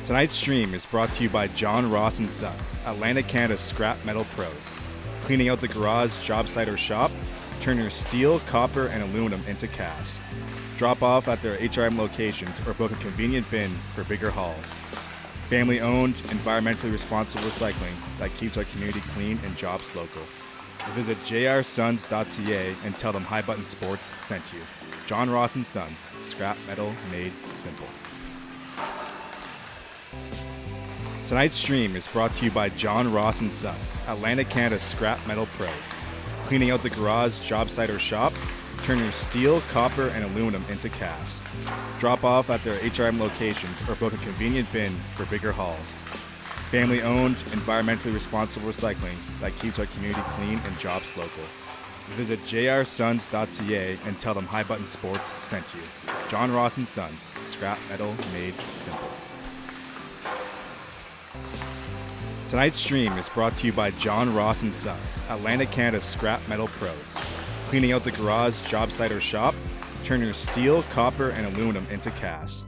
Tonight's stream is brought to you by John Ross & Sons, Atlantic Canada's scrap metal pros. Cleaning out the garage, job site, or shop, turn your steel, copper, and aluminum into cash. Drop off at their HRM locations or book a convenient bin for bigger hauls. Family-owned, environmentally responsible recycling that keeps our community clean and jobs local. Visit jrsons.ca and tell them High Button Sports sent you. John Ross & Sons, scrap metal made simple. Tonight's stream is brought to you by John Ross & Sons, Atlantic Canada's scrap metal pros. Cleaning out the garage, job site, or shop, turn your steel, copper, and aluminum into cash. Drop off at their HRM locations or book a convenient bin for bigger hauls. Family-owned, environmentally responsible recycling that keeps our community clean and jobs local. Visit jrsons.ca and tell them High Button Sports sent you. John Ross & Sons, scrap metal made simple. Tonight's stream is brought to you by John Ross & Sons, Atlantic Canada's scrap metal pros. Cleaning out the garage, job site, or shop, turn your steel, copper, and aluminum into cash.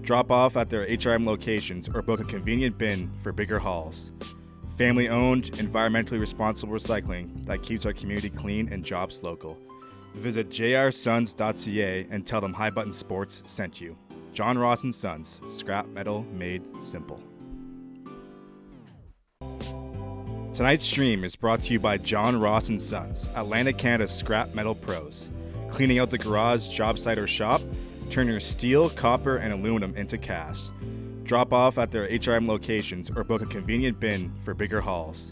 Drop off at their HRM locations or book a convenient bin for bigger hauls. Family-owned, environmentally responsible recycling that keeps our community clean and jobs local. Visit jrsons.ca and tell them High Button Sports sent you. John Ross & Sons, scrap metal made simple. Tonight's stream is brought to you by John Ross & Sons, Atlantic Canada's scrap metal pros. Cleaning out the garage, job site, or shop, turn your steel, copper, and aluminum into cash. Drop off at their HRM locations or book a convenient bin for bigger hauls.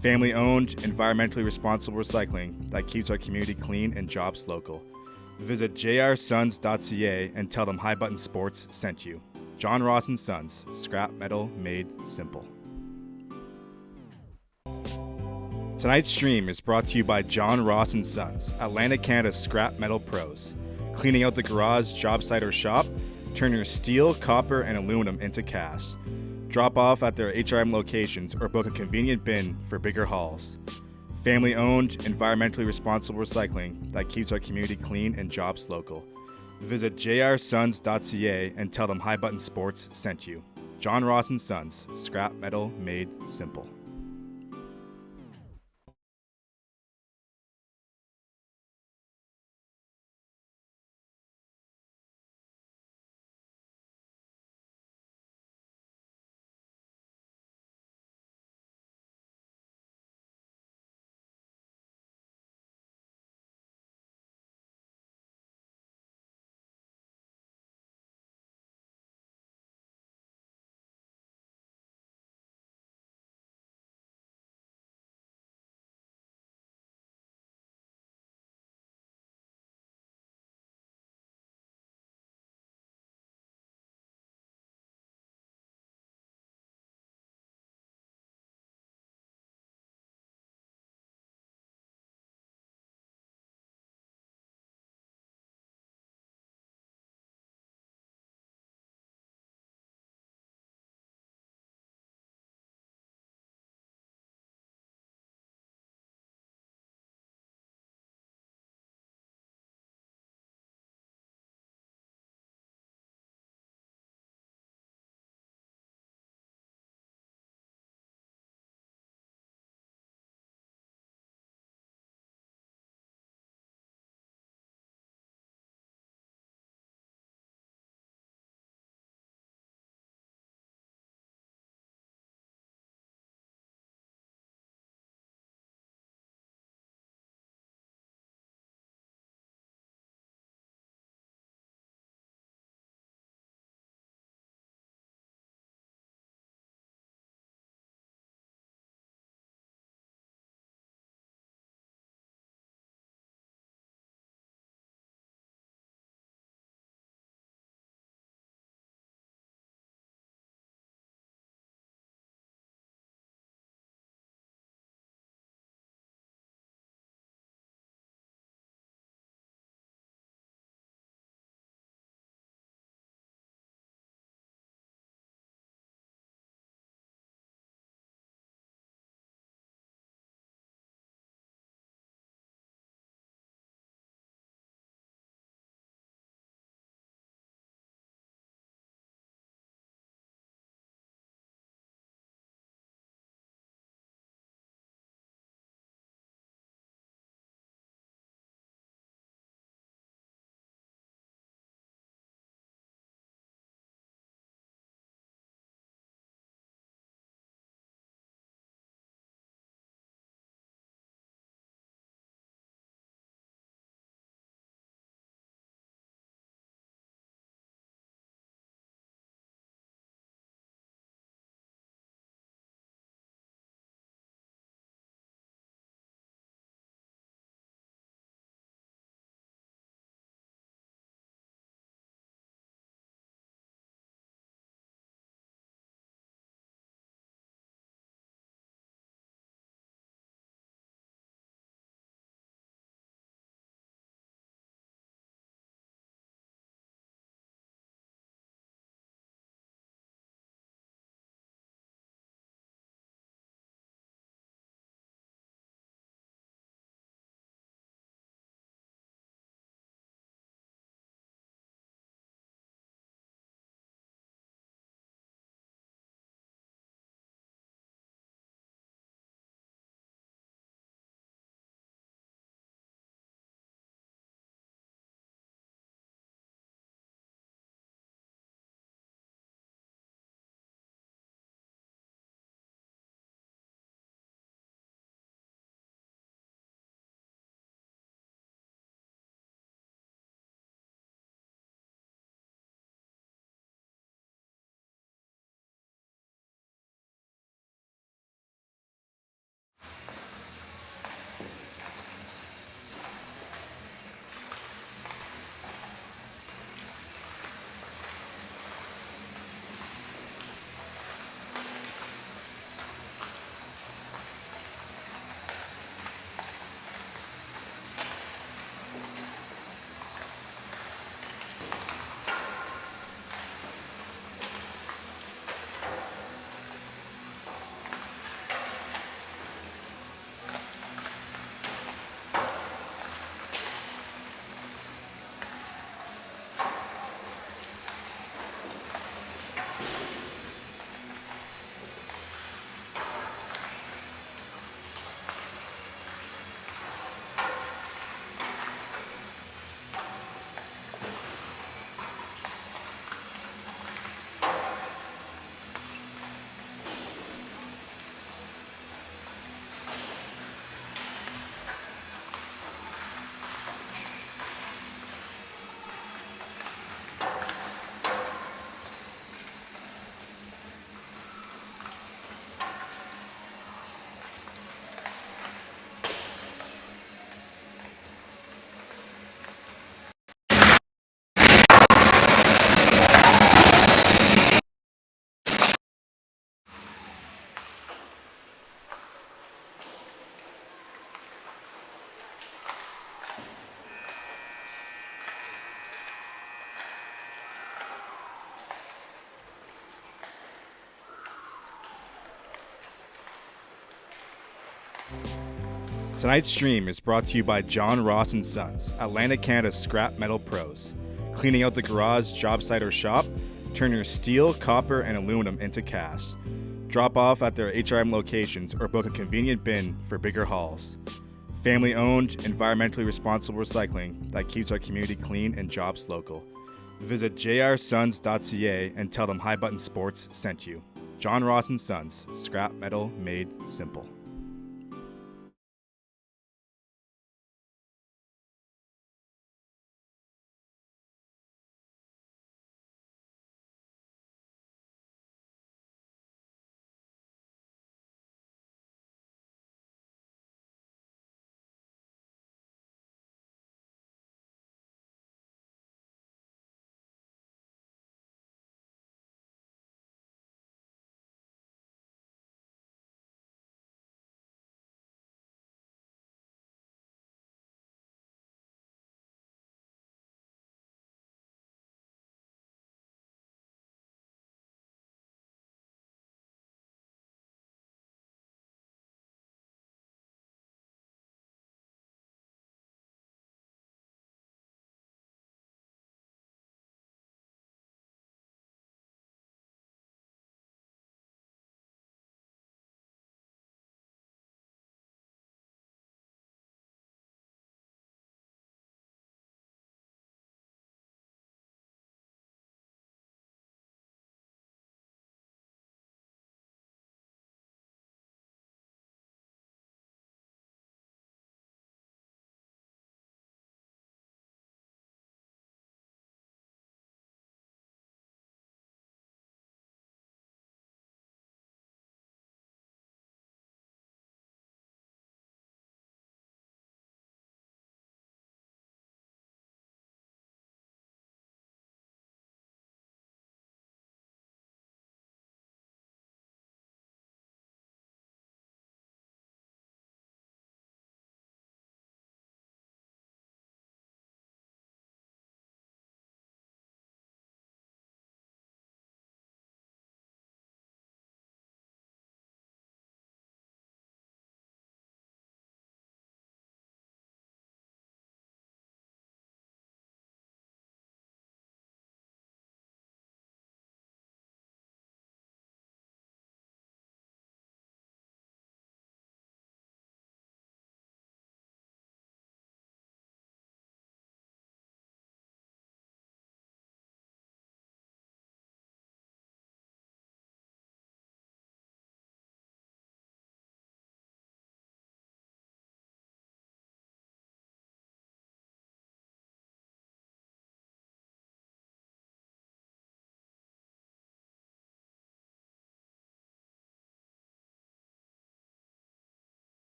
Family-owned, environmentally responsible recycling that keeps our community clean and jobs local. Visit jrsons.ca and tell them High Button Sports sent you. John Ross & Sons, scrap metal made simple. Tonight's stream is brought to you by John Ross & Sons, Atlantic Canada's scrap metal pros. Cleaning out the garage, job site, or shop, turn your steel, copper, and aluminum into cash. Drop off at their HRM locations or book a convenient bin for bigger hauls. Family-owned, environmentally responsible recycling that keeps our community clean and jobs local. Visit jrsons.ca and tell them High Button Sports sent you. John Ross & Sons, scrap metal made simple. Tonight's stream is brought to you by John Ross and Sons, Atlantic Canada's scrap metal pros. Cleaning out the garage, job site, or shop, turn your steel, copper, and aluminum into cash. Drop off at their HRM locations or book a convenient bin for bigger hauls. Family owned, environmentally responsible recycling that keeps our community clean and jobs local. Visit jrsons.ca and tell them High Button Sports sent you. John Ross and Sons, scrap metal made simple.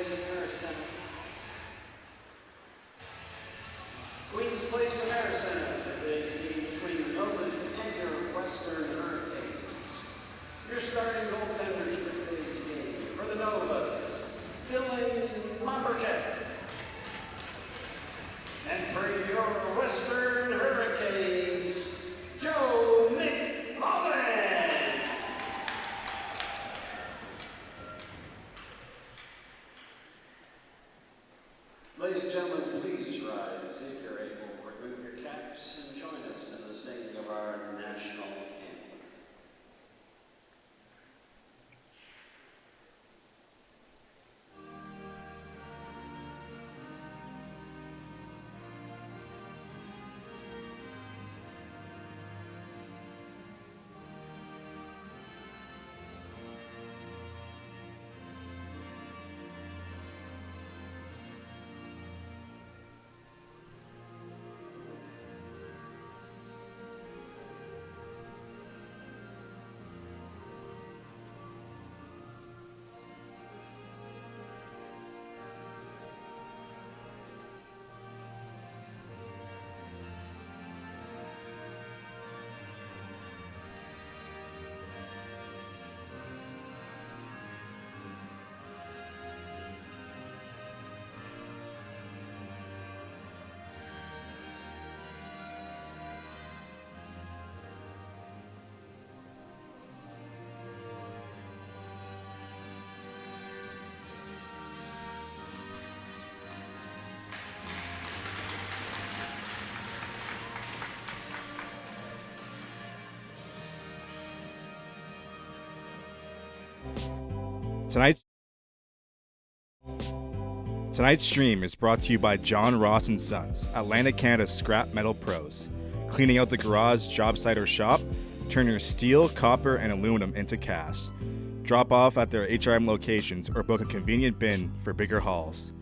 Place America Center. Queens Place America Center for today's game between the Novas and your Western Hurricanes. Your starting goaltenders for today's game for the Novas, Dylan Lumbercats. And for your Western Hurricanes, Joe McMullen. Ladies and gentlemen, please rise if you're able. Remove your caps and join us in the singing of our national anthem. Tonight's stream is brought to you by John Ross & Sons, Atlantic Canada's scrap metal pros. Cleaning out the garage, job site, or shop, turn your steel, copper, and aluminum into cash. Drop off at their HRM locations or book a convenient bin for bigger hauls.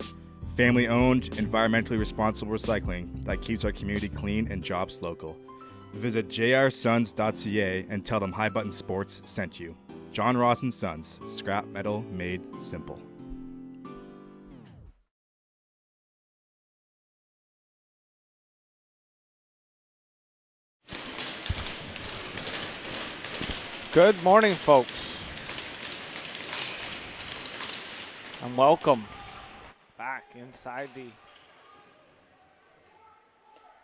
Family-owned, environmentally responsible recycling that keeps our community clean and jobs local. Visit jrsons.ca and tell them High Button Sports sent you. John Ross & Sons, scrap metal made simple. Good morning, folks, and welcome back inside the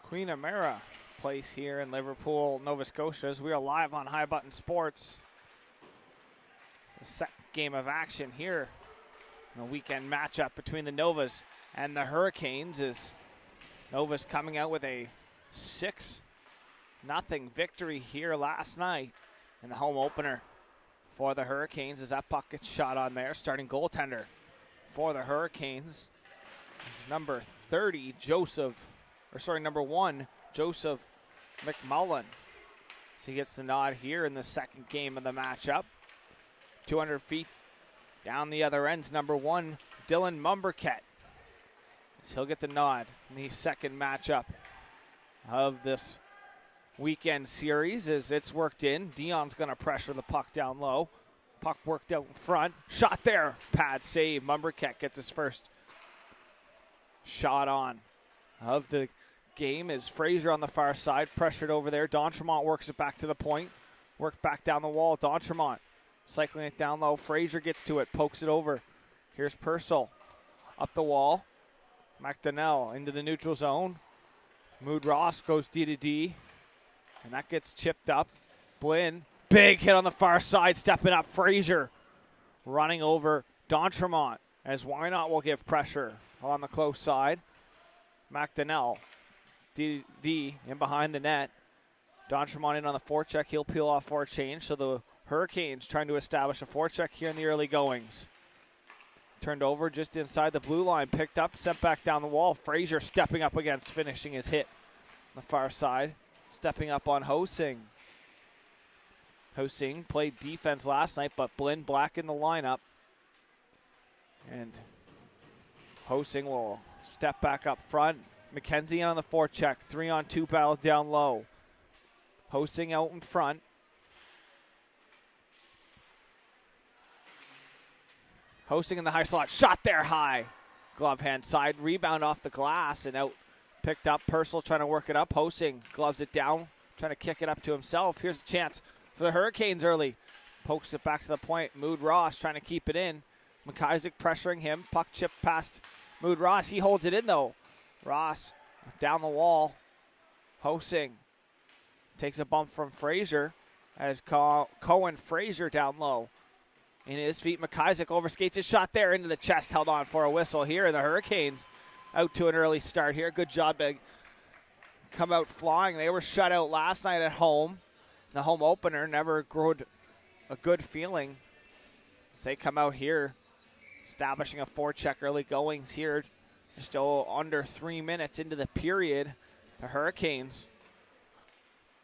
Queen Amera place here in Liverpool, Nova Scotia, as we are live on High Button Sports. The second game of action here in a weekend matchup between the Novas and the Hurricanes, is Novas coming out with a 6-0 victory here last night in the home opener for the Hurricanes, as that puck gets shot on there. Starting goaltender for the Hurricanes is number 1, Joseph McMullen. So he gets the nod here in the second game of the matchup. 200 feet down the other end's number 1, Dylan Lumbercat. So he'll get the nod in the second matchup of this weekend series, as it's worked in. Dion's going to pressure the puck down low. Puck worked out in front. Shot there. Pad save. Lumbercat gets his first shot on of the game, as Fraser on the far side pressured over there. D'Entremont works it back to the point. Worked back down the wall. D'Entremont cycling it down low. Fraser gets to it. Pokes it over. Here's Purcell up the wall. McDonnell into the neutral zone. Mood Ross goes D to D. And that gets chipped up. Blinn, big hit on the far side, stepping up. Fraser running over D'Entremont, as Wynot will give pressure on the close side. McDonnell, D in behind the net. D'Entremont in on the forecheck. He'll peel off for a change. So the Hurricanes trying to establish a forecheck here in the early goings. Turned over just inside the blue line. Picked up, sent back down the wall. Fraser stepping up against, finishing his hit on the far side. Stepping up on Hosing. Hosing played defense last night, but Blinn Black in the lineup. And Hosing will step back up front. McKenzie on the forecheck. 3-on-2 battle down low. Hosing out in front. Hosting in the high slot. Shot there high. Glove hand side. Rebound off the glass and out. Picked up. Purcell trying to work it up. Hosting gloves it down. Trying to kick it up to himself. Here's a chance for the Hurricanes early. Pokes it back to the point. Mood Ross trying to keep it in. McIsaac pressuring him. Puck chip past Mood Ross. He holds it in though. Ross down the wall. Hosting takes a bump from Frazier as Cohen Frazier down low. In his feet, McIsaac overskates his shot there into the chest. Held on for a whistle here. And the Hurricanes out to an early start here. Good job to come out flying. They were shut out last night at home. The home opener never grew a good feeling as they come out here establishing a forecheck early goings here. Just under 3 minutes into the period. The Hurricanes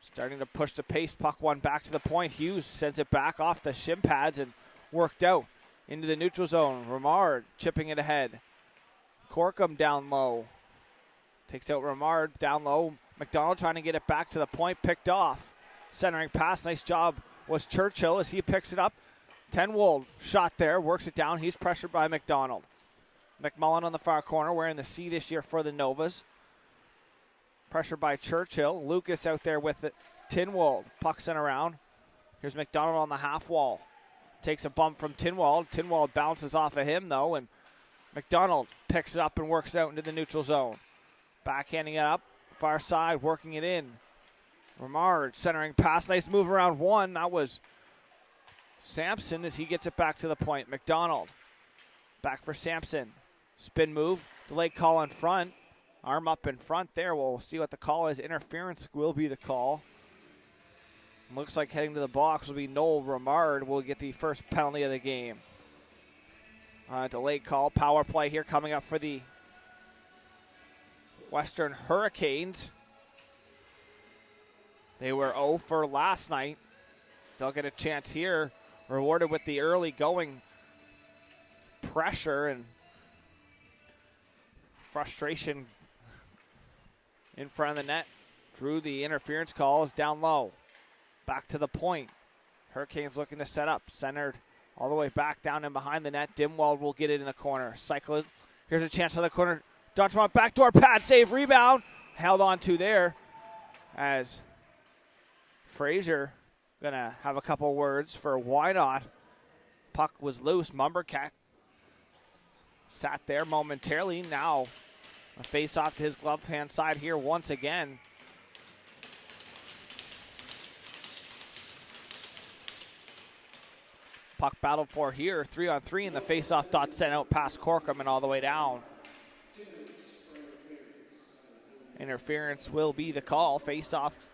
starting to push the pace. Puck one back to the point. Hughes sends it back off the shin pads and worked out into the neutral zone. Ramard chipping it ahead. Corkum down low. Takes out Ramard down low. McDonald trying to get it back to the point. Picked off. Centering pass. Nice job was Churchill as he picks it up. Tenwold shot there. Works it down. He's pressured by McDonald. McMullen on the far corner wearing the C this year for the Novas. Pressure by Churchill. Lucas out there with it. Tinwald. Puck sent around. Here's McDonald on the half wall. Takes a bump from Tinwald. Tinwald bounces off of him, though, and McDonald picks it up and works out into the neutral zone. Backhanding it up. Far side, working it in. Ramard centering pass. Nice move around one. That was Sampson as he gets it back to the point. McDonald. Back for Sampson. Spin move. Delayed call in front. Arm up in front there. We'll see what the call is. Interference will be the call. Looks like heading to the box will be Noel Ramard. Will get the first penalty of the game. Delayed call. Power play here coming up for the Western Hurricanes. They were 0 for last night. So they'll get a chance here. Rewarded with the early going pressure and frustration in front of the net. Drew the interference calls down low. Back to the point. Hurricanes looking to set up. Centered all the way back down and behind the net. Dimwald will get it in the corner. Cycle it. Here's a chance on the corner. Dontremont backdoor pad save. Rebound. Held on to there as Frazier going to have a couple words for why not. Puck was loose. Mumbercat sat there momentarily. Now a face off to his glove hand side here once again. Puck battled for here. 3-on-3 in the face-off dot sent out past Corkum and all the way down. Interference will be the call. Face-off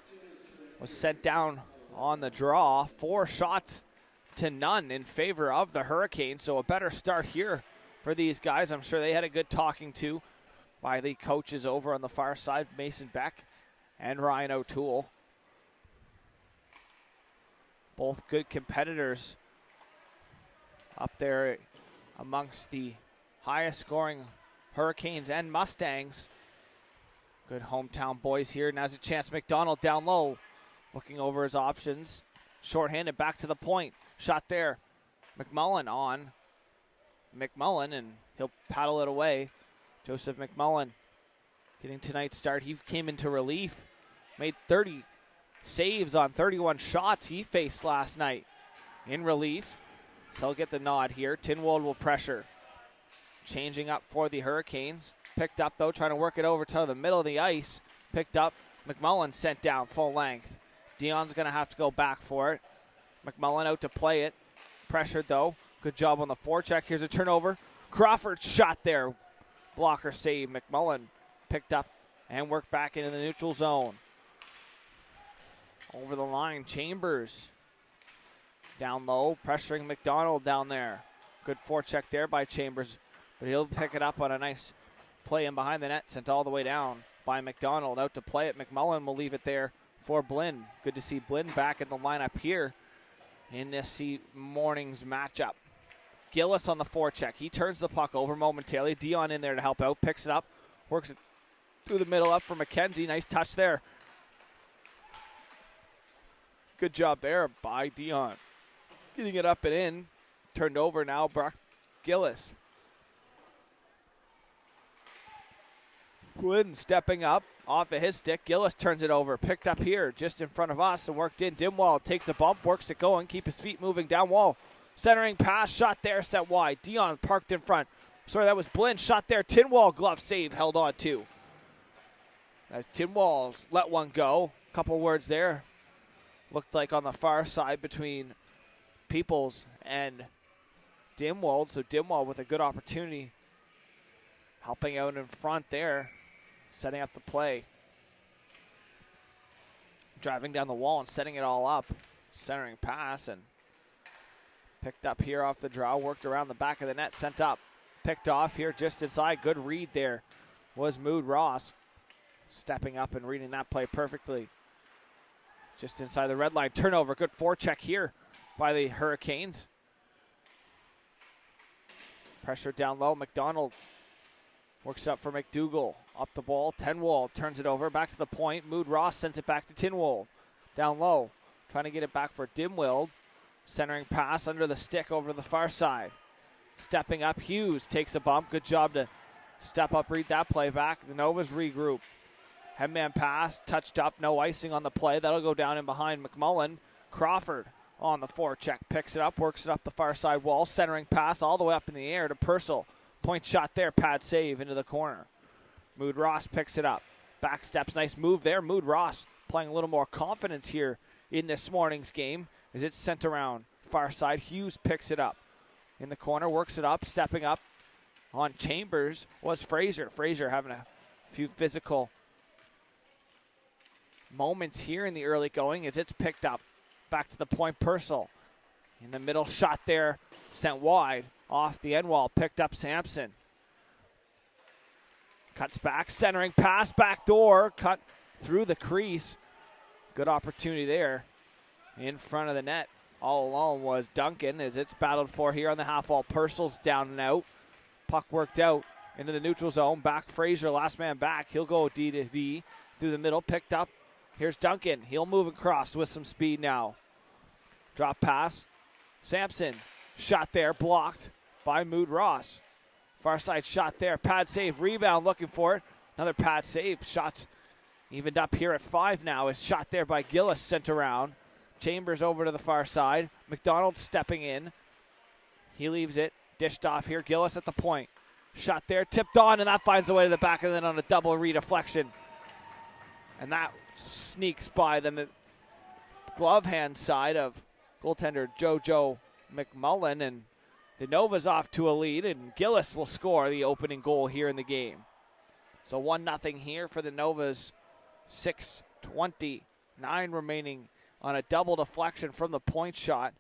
was sent down on the draw. 4 shots to none in favor of the Hurricanes. So a better start here for these guys. I'm sure they had a good talking to by the coaches over on the far side, Mason Beck and Ryan O'Toole. Both good competitors up there amongst the highest scoring Hurricanes and Mustangs. Good hometown boys here. Now's a chance. McDonald down low. Looking over his options. Shorthanded back to the point. Shot there. McMullen on. McMullen, and he'll paddle it away. Joseph McMullen getting tonight's start. He came into relief. Made 30 saves on 31 shots he faced last night in relief. So he'll get the nod here. Tinwald will pressure. Changing up for the Hurricanes. Picked up, though, trying to work it over to the middle of the ice. Picked up. McMullen sent down full length. Dion's going to have to go back for it. McMullen out to play it. Pressured, though. Good job on the forecheck. Here's a turnover. Crawford shot there. Blocker save. McMullen picked up and worked back into the neutral zone. Over the line, Chambers. Down low, pressuring McDonald down there. Good forecheck there by Chambers, but he'll pick it up on a nice play in behind the net, sent all the way down by McDonald. Out to play it. McMullen will leave it there for Blinn. Good to see Blinn back in the lineup here in this morning's matchup. Gillis on the forecheck. He turns the puck over momentarily. Dion in there to help out. Picks it up. Works it through the middle up for McKenzie. Nice touch there. Good job there by Dion. Getting it up and in. Turned over now. Gillis. Glidden stepping up off of his stick. Gillis turns it over. Picked up here just in front of us and worked in. Dimwald takes a bump, works it going, keep his feet moving down wall. Centering pass, shot there, set wide. Dion parked in front. Sorry, that was Blinn. Shot there. Tinwall glove save, held on to. As Tinwall let one go. Couple words there. Looked like on the far side between Peoples and Dimwald. So Dimwald with a good opportunity. Helping out in front there. Setting up the play. Driving down the wall and setting it all up. Centering pass and picked up here off the draw. Worked around the back of the net. Sent up. Picked off here just inside. Good read there was Mood Ross. Stepping up and reading that play perfectly. Just inside the red line. Turnover. Good forecheck here by the Hurricanes. Pressure down low. McDonald works up for McDougall. Up the ball. Tinwall turns it over. Back to the point. Mood Ross sends it back to Tinwall. Down low. Trying to get it back for Dimwald. Centering pass under the stick over the far side. Stepping up. Hughes takes a bump. Good job to step up, read that play back. The Novas regroup. Headman pass. Touched up. No icing on the play. That'll go down in behind McMullen. Crawford on the forecheck. Picks it up. Works it up the far side wall. Centering pass all the way up in the air to Purcell. Point shot there, pad save into the corner. Mood Ross picks it up. Back steps, nice move there. Mood Ross playing a little more confidence here in this morning's game as it's sent around. Far side, Hughes picks it up. In the corner, works it up, stepping up on Chambers was Fraser. Fraser having a few physical moments here in the early going as it's picked up. Back to the point, Purcell. In the middle, shot there, sent wide. Off the end wall, picked up Sampson. Cuts back, centering pass, back door, cut through the crease. Good opportunity there. In front of the net, all alone was Duncan as it's battled for here on the half wall. Purcell's down and out. Puck worked out into the neutral zone. Back Fraser, last man back. He'll go D to D through the middle, picked up. Here's Duncan. He'll move across with some speed now. Drop pass. Sampson, shot there, blocked by Mood Ross. Far side shot there. Pad save. Rebound looking for it. Another pad save. Shots evened up here at 5 now. Is shot there by Gillis sent around. Chambers over to the far side. McDonald stepping in. He leaves it. Dished off here. Gillis at the point. Shot there. Tipped on and that finds a way to the back and then on a double redeflection. And that sneaks by the glove hand side of goaltender Jojo McMullen, and the Nova's off to a lead, and Gillis will score the opening goal here in the game. So 1-0 here for the Novas. 6:29 remaining on a double deflection from the point shot.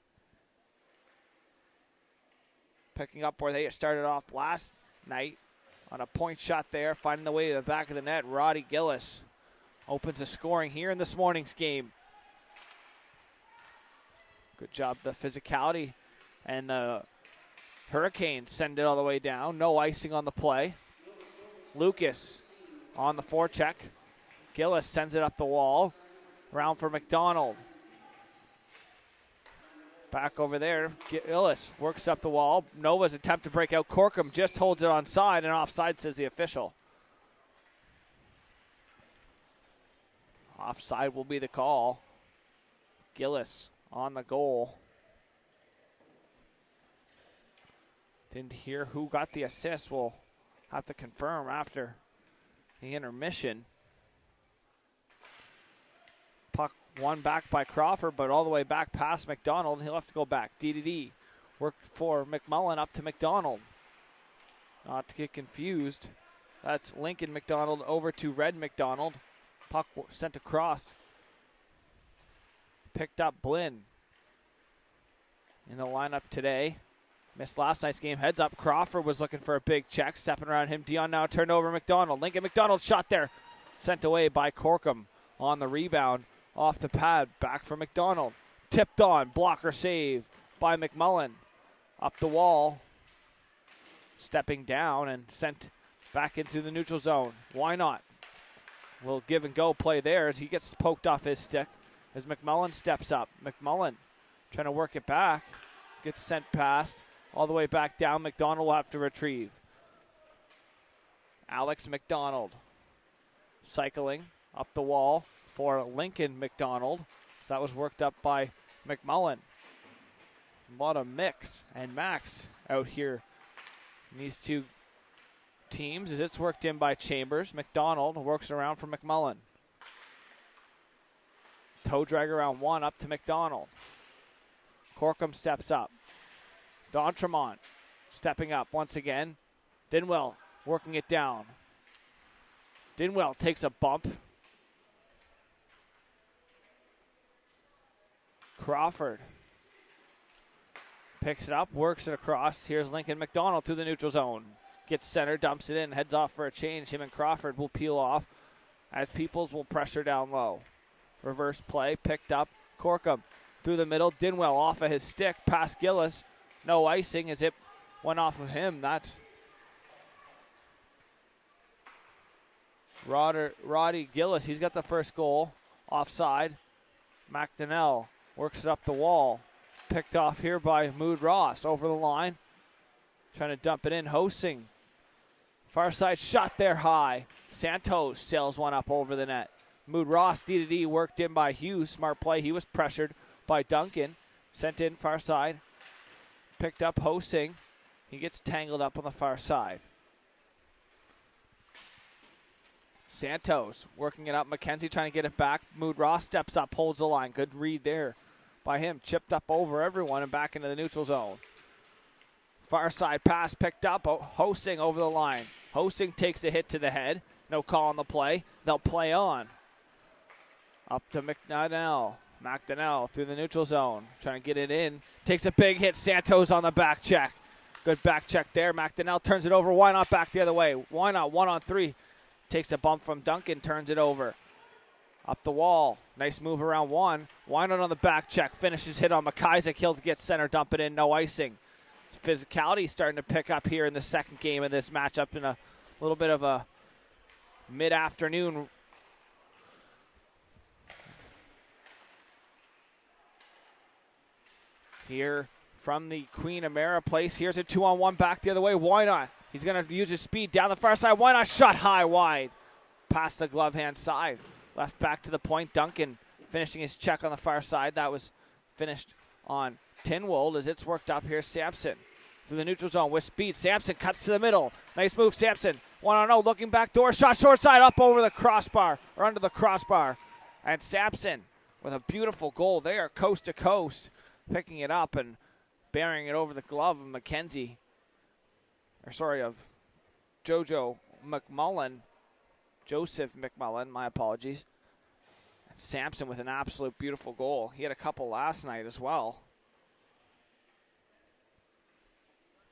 Picking up where they started off last night on a point shot there, finding the way to the back of the net. Roddy Gillis opens the scoring here in this morning's game. Good job, the physicality, and the Hurricanes send it all the way down. No icing on the play. Lucas on the forecheck. Gillis sends it up the wall. Round for McDonald. Back over there. Gillis works up the wall. Nova's attempt to break out. Corkum just holds it onside, and offside, says the official. Offside will be the call. Gillis on the goal. Didn't hear who got the assist. We'll have to confirm after the intermission. Puck won back by Crawford, but all the way back past McDonald. He'll have to go back. D. Worked for McMullen up to McDonald. Not to get confused. That's Lincoln McDonald over to Red McDonald. Puck sent across. Picked up Blinn in the lineup today. Missed last night's game. Heads up. Crawford was looking for a big check. Stepping around him. Dion now turned over McDonald. Lincoln McDonald shot there. Sent away by Corkum on the rebound. Off the pad. Back for McDonald. Tipped on. Blocker save by McMullen. Up the wall. Stepping down and sent back into the neutral zone. Why not? Little give and go play there as he gets poked off his stick. As McMullen steps up. McMullen trying to work it back. Gets sent past. all the way back down. McDonald will have to retrieve. Alex McDonald cycling up the wall for Lincoln McDonald. So that was worked up by McMullen. A lot of mix and max out here in these two teams as it's worked in by Chambers. McDonald works around for McMullen. Toe drag around one up to McDonald. Corkum steps up. D'Entremont stepping up once again. Dinwell working it down. Dinwell takes a bump. Crawford picks it up, works it across. Here's Lincoln McDonald through the neutral zone. Gets center, dumps it in, heads off for a change. Him and Crawford will peel off as Peoples will pressure down low. Reverse play, picked up. Corkum through the middle. Dinwell off of his stick, past Gillis. No icing as it went off of him. That's Roddy Gillis. He's got the first goal. Offside. McDonnell works it up the wall. Picked off here by Mood Ross. Over the line. Trying to dump it in. Hosing. Far side shot there high. Santos sails one up over the net. Mood Ross, D-to-D, worked in by Hughes. Smart play. He was pressured by Duncan. Sent in far side. Picked up Hosing. He gets tangled up on the far side. Santos working it up. McKenzie trying to get it back. Mood Ross steps up, holds the line. Good read there by him. Chipped up over everyone and back into the neutral zone. Far side pass picked up. Hosing over the line. Hosing takes a hit to the head. No call on the play. They'll play on. Up to McDonnell. McDonnell through the neutral zone. Trying to get it in. Takes a big hit. Santos on the back check. Good back check there. McDonnell turns it over. Why not back the other way? Why not 1-on-3? Takes a bump from Duncan. Turns it over. Up the wall. Nice move around one. Why not on the back check? Finishes hit on McIsaac. He'll get center. Dump it in. No icing. Physicality starting to pick up here in the second game of this matchup in a little bit of a mid-afternoon. Here from the Queen Amera place. Here's a 2-on-1 back the other way. Why not? He's going to use his speed down the far side. Why not? Shot high wide. Past the glove hand side. Left back to the point. Duncan finishing his check on the far side. That was finished on Tinwold as it's worked up here. Sampson through the neutral zone with speed. Sampson cuts to the middle. Nice move, Sampson. 1-on-0, looking back door. Shot short side up over the crossbar or under the crossbar. And Sampson with a beautiful goal there, coast to coast, picking it up and bearing it over the glove of McKenzie. Of Jojo McMullen. Joseph McMullen, my apologies. And Sampson with an absolute beautiful goal. He had a couple last night as well.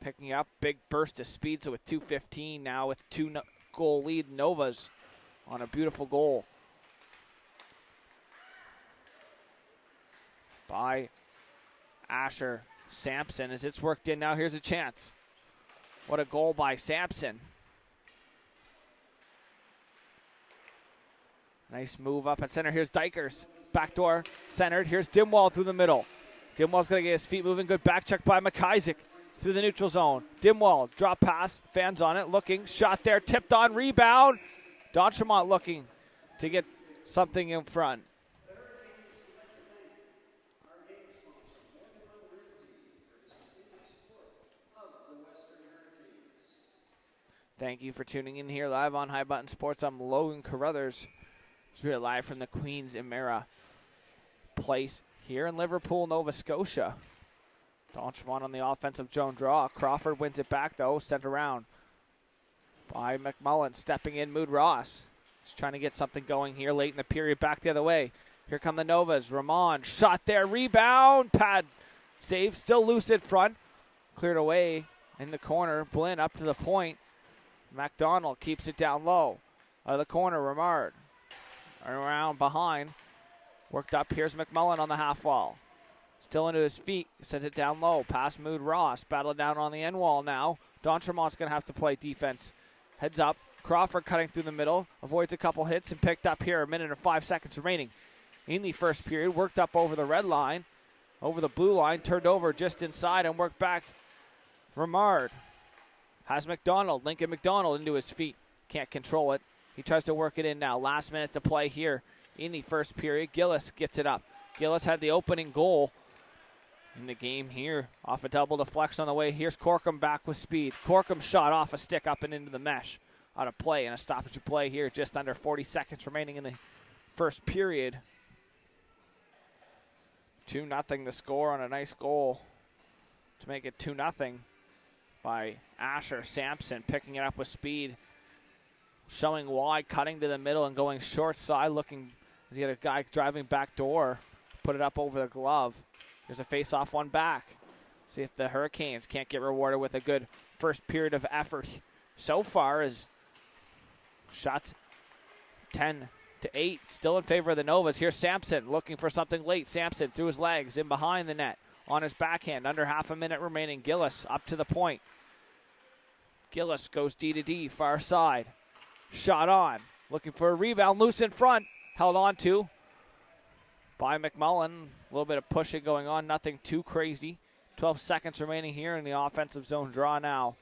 Picking up, big burst of speed, so with 2:15 now with two-goal lead, Novas on a beautiful goal by Asher Sampson as it's worked in now. Here's a chance. What a goal by Sampson. Nice move up at center. Here's Dykers. Backdoor centered. Here's Dimwall through the middle. Dimwall's going to get his feet moving. Good back check by McIsaac through the neutral zone. Dimwall, drop pass. Fans on it. Looking. Shot there. Tipped on. Rebound. D'Entremont looking to get something in front. Thank you for tuning in here live on High Button Sports. I'm Logan Carruthers. We're live from the Queen's Emera place here in Liverpool, Nova Scotia. D'Entremont on the offensive zone draw. Crawford wins it back, though. Sent around by McMullen. Stepping in, Mood Ross. He's trying to get something going here late in the period. Back the other way. Here come the Novas. Ramon, shot there. Rebound. Pad save. Still loose in front. Cleared away in the corner. Blinn up to the point. McDonald keeps it down low. Out of the corner, Ramard. Around behind. Worked up. Here's McMullen on the half wall. Still into his feet. Sends it down low. Past Mood Ross. Battle down on the end wall now. D'Entremont's going to have to play defense. Heads up. Crawford cutting through the middle. Avoids a couple hits and picked up here. 1:05 remaining in the first period. Worked up over the red line. Over the blue line. Turned over just inside and worked back Remard has McDonald, Lincoln McDonald into his feet. Can't control it. He tries to work it in now. Last minute to play here in the first period. Gillis gets it up. Gillis had the opening goal in the game here off a double deflection on the way. Here's Corkum back with speed. Corkum shot off a stick up and into the mesh. Out of play and a stoppage of play here. Just under 40 seconds remaining in the first period. 2-0 the score on a nice goal to make it 2-0 by Asher Sampson, picking it up with speed. Showing wide, cutting to the middle and going short side, looking as he had a guy driving back door. Put it up over the glove. There's a face-off one back. See if the Hurricanes can't get rewarded with a good first period of effort so far, as shots 10-8, still in favor of the Novas. Here's Sampson looking for something late. Sampson through his legs, in behind the net, on his backhand. Under half a minute remaining. Gillis up to the point. Gillis goes D to D, far side. Shot on, looking for a rebound, loose in front. Held on to by McMullen. A little bit of pushing going on, nothing too crazy. 12 seconds remaining here in the offensive zone draw now.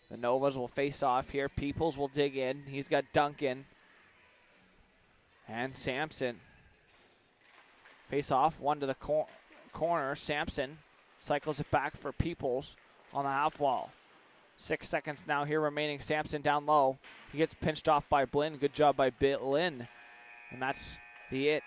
The Novas will face off here. Peoples will dig in. He's got Duncan and Sampson. Face off, one to the corner. Sampson cycles it back for Peoples on the half wall. 6 seconds now here remaining. Sampson down low. He gets pinched off by Blinn. Good job by Lynn. And that's the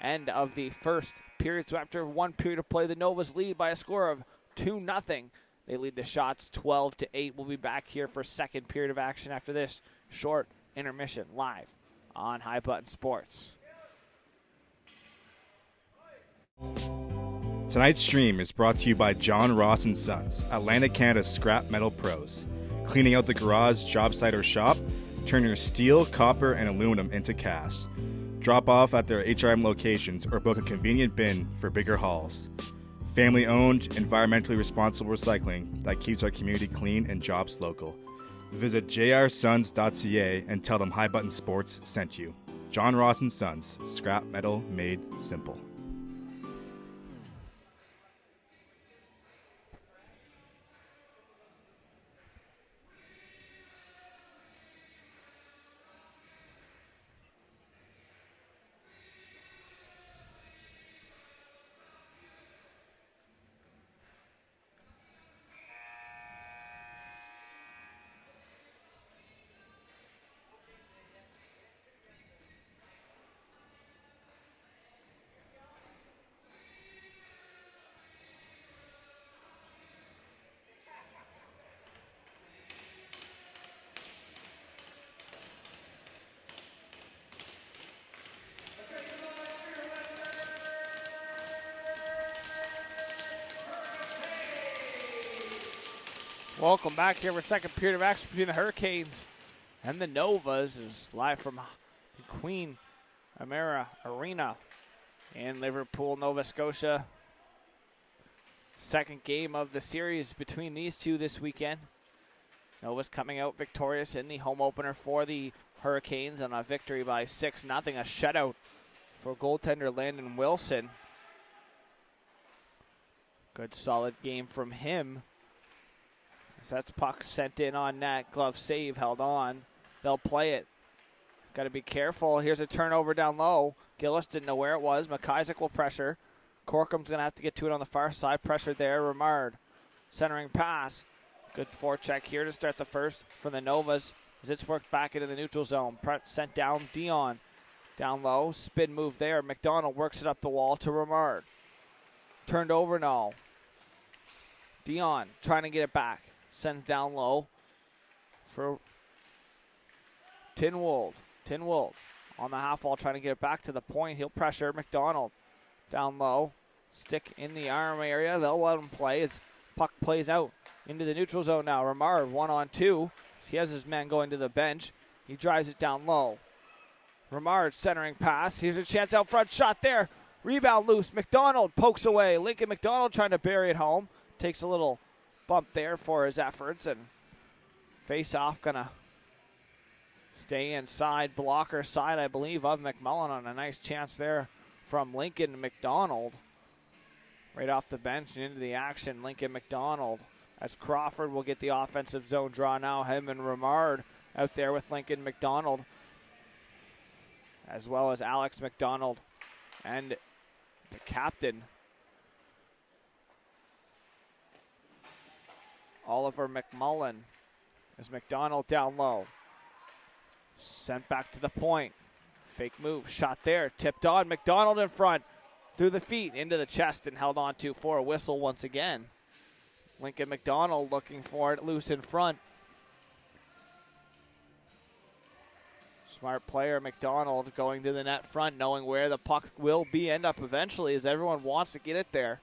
end of the first period. So after one period of play, the Novas lead by a score of 2-0. They lead the shots 12-8. We'll be back here for a second period of action after this short intermission live on High Button Sports. Tonight's stream is brought to you by John Ross & Sons, Atlantic Canada's scrap metal pros. Cleaning out the garage, job site, or shop, turn your steel, copper, and aluminum into cash. Drop off at their HRM locations or book a convenient bin for bigger hauls. Family-owned, environmentally responsible recycling that keeps our community clean and jobs local. Visit jrsons.ca and tell them High Button Sports sent you. John Ross & Sons, scrap metal made simple. Welcome back here for second period of action between the Hurricanes and the Novas. Is live from the Queen Amera Arena in Liverpool, Nova Scotia. Second game of the series between these two this weekend. Novas coming out victorious in the home opener for the Hurricanes on a victory by 6-0. A shutout for goaltender Landon Wilson. Good solid game from him. So that's puck sent in on net. Glove save held on. They'll play it. Got to be careful. Here's a turnover down low. Gillis didn't know where it was. McIsaac will pressure. Corkum's going to have to get to it on the far side. Pressure there. Remard. Centering pass. Good forecheck here to start the first for the Novas as it's worked back into the neutral zone. Sent down. Dion down low. Spin move there. McDonald works it up the wall to Remard. Turned over now. Dion trying to get it back. Sends down low for Tinwold. Tinwold on the half wall trying to get it back to the point. He'll pressure McDonald down low. Stick in the arm area. They'll let him play as puck plays out into the neutral zone now. Remard 1-on-2. He has his man going to the bench. He drives it down low. Remard centering pass. Here's a chance out front. Shot there. Rebound loose. McDonald pokes away. Lincoln McDonald trying to bury it home. Takes a little bump there for his efforts, and face off gonna Stay inside, blocker side, I believe, of McMullen on a nice chance there from Lincoln McDonald. Right off the bench and into the action, Lincoln McDonald. As Crawford will get the offensive zone draw now. Him and Ramard out there with Lincoln McDonald, as well as Alex McDonald and the captain, Oliver McMullen. As McDonald down low. Sent back to the point. Fake move, shot there, tipped on. McDonald in front, through the feet, into the chest, and held on to for a whistle once again. Lincoln McDonald looking for it, loose in front. Smart player McDonald going to the net front, knowing where the puck will end up eventually, as everyone wants to get it there.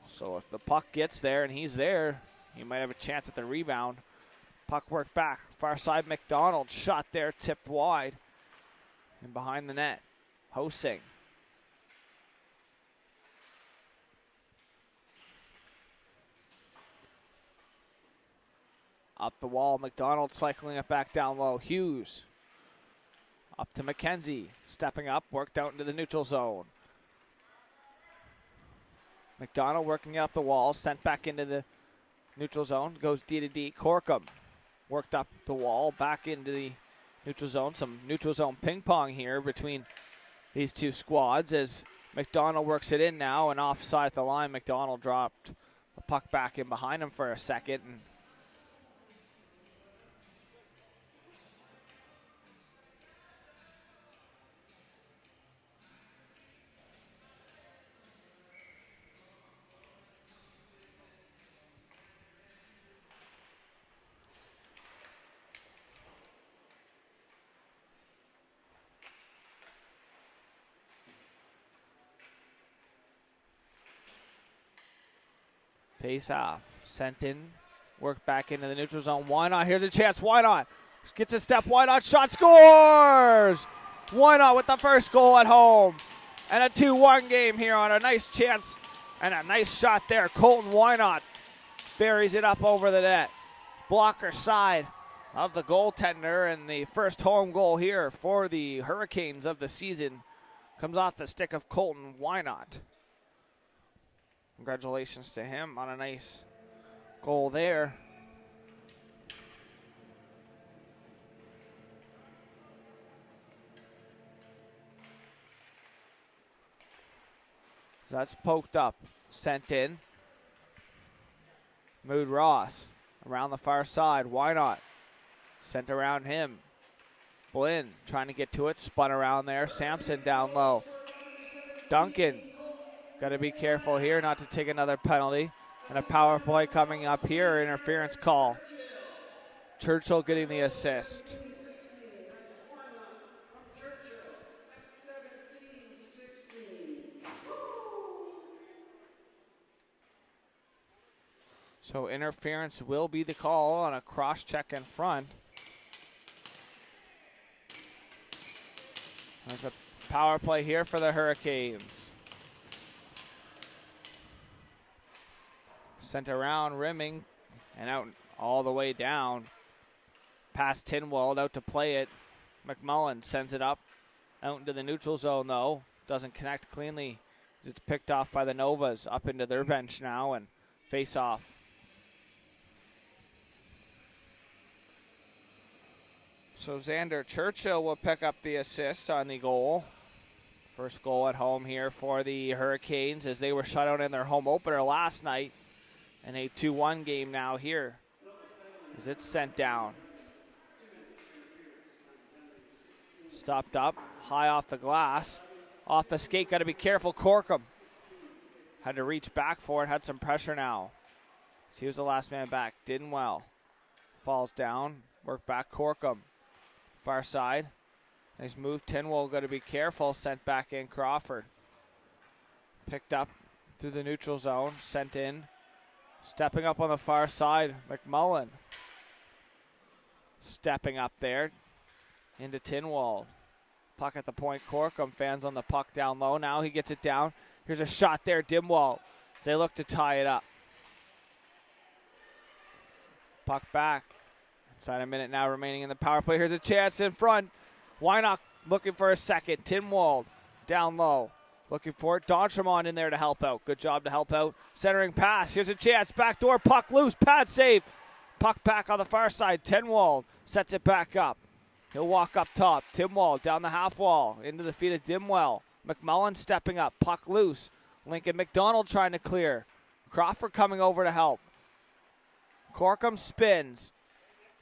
So if the puck gets there and he's there, he might have a chance at the rebound. Puck work back, far side McDonald, shot there, tipped wide. And behind the net, Hosing. Up the wall, McDonald cycling it back down low. Hughes up to McKenzie, stepping up, worked out into the neutral zone. McDonald working up the wall, sent back into the neutral zone, goes D to D. Corkum worked up the wall, back into the neutral zone. Some neutral zone ping pong here between these two squads as McDonald works it in now, and offside at the line. McDonald dropped the puck back in behind him for a second. And face off, sent in, worked back into the neutral zone. Why not? Here's a chance. Why not? Gets a step. Why not? Shot, scores! Why not with the first goal at home? And a 2-1 game here on a nice chance and a nice shot there. Colton Why not buries it up over the net. Blocker side of the goaltender, and the first home goal here for the Hurricanes of the season comes off the stick of Colton Why not. Congratulations to him on a nice goal there. So that's poked up, sent in. Mood Ross around the far side. Why not? Sent around him. Blinn trying to get to it, spun around there. Sampson down low. Duncan. Got to be careful here not to take another penalty. And a power play coming up here, interference call. Churchill getting the assist. So interference will be the call on a cross check in front. There's a power play here for the Hurricanes. Sent around Rimming and out all the way down. Past Tinwald, out to play it. McMullen sends it up. Out into the neutral zone though. Doesn't connect cleanly. It's picked off by the Novas. Up into their bench now and face off. So Xander Churchill will pick up the assist on the goal. First goal at home here for the Hurricanes as they were shut out in their home opener last night. And a 2-1 game now here as it's sent down. Stopped up, high off the glass. Off the skate, got to be careful. Corkum had to reach back for it, had some pressure now. So he was the last man back, didn't well. Falls down, work back Corkum. Far side, nice move. Tinwell got to be careful, sent back in Crawford. Picked up through the neutral zone, sent in. Stepping up on the far side, McMullen. Stepping up there into Tinwald. Puck at the point, Corkum. Fans on the puck down low. Now he gets it down. Here's a shot there, Dimwald. As they look to tie it up. Puck back. Inside a minute now remaining in the power play. Here's a chance in front. Why not looking for a second? Timwald down low. Looking for it. Dontremont in there to help out. Good job to help out. Centering pass. Here's a chance. Backdoor puck loose. Pad save. Puck back on the far side. Timwald sets it back up. He'll walk up top. Timwald down the half wall. Into the feet of Dimwell. McMullen stepping up. Puck loose. Lincoln McDonald trying to clear. Crawford coming over to help. Corkum spins.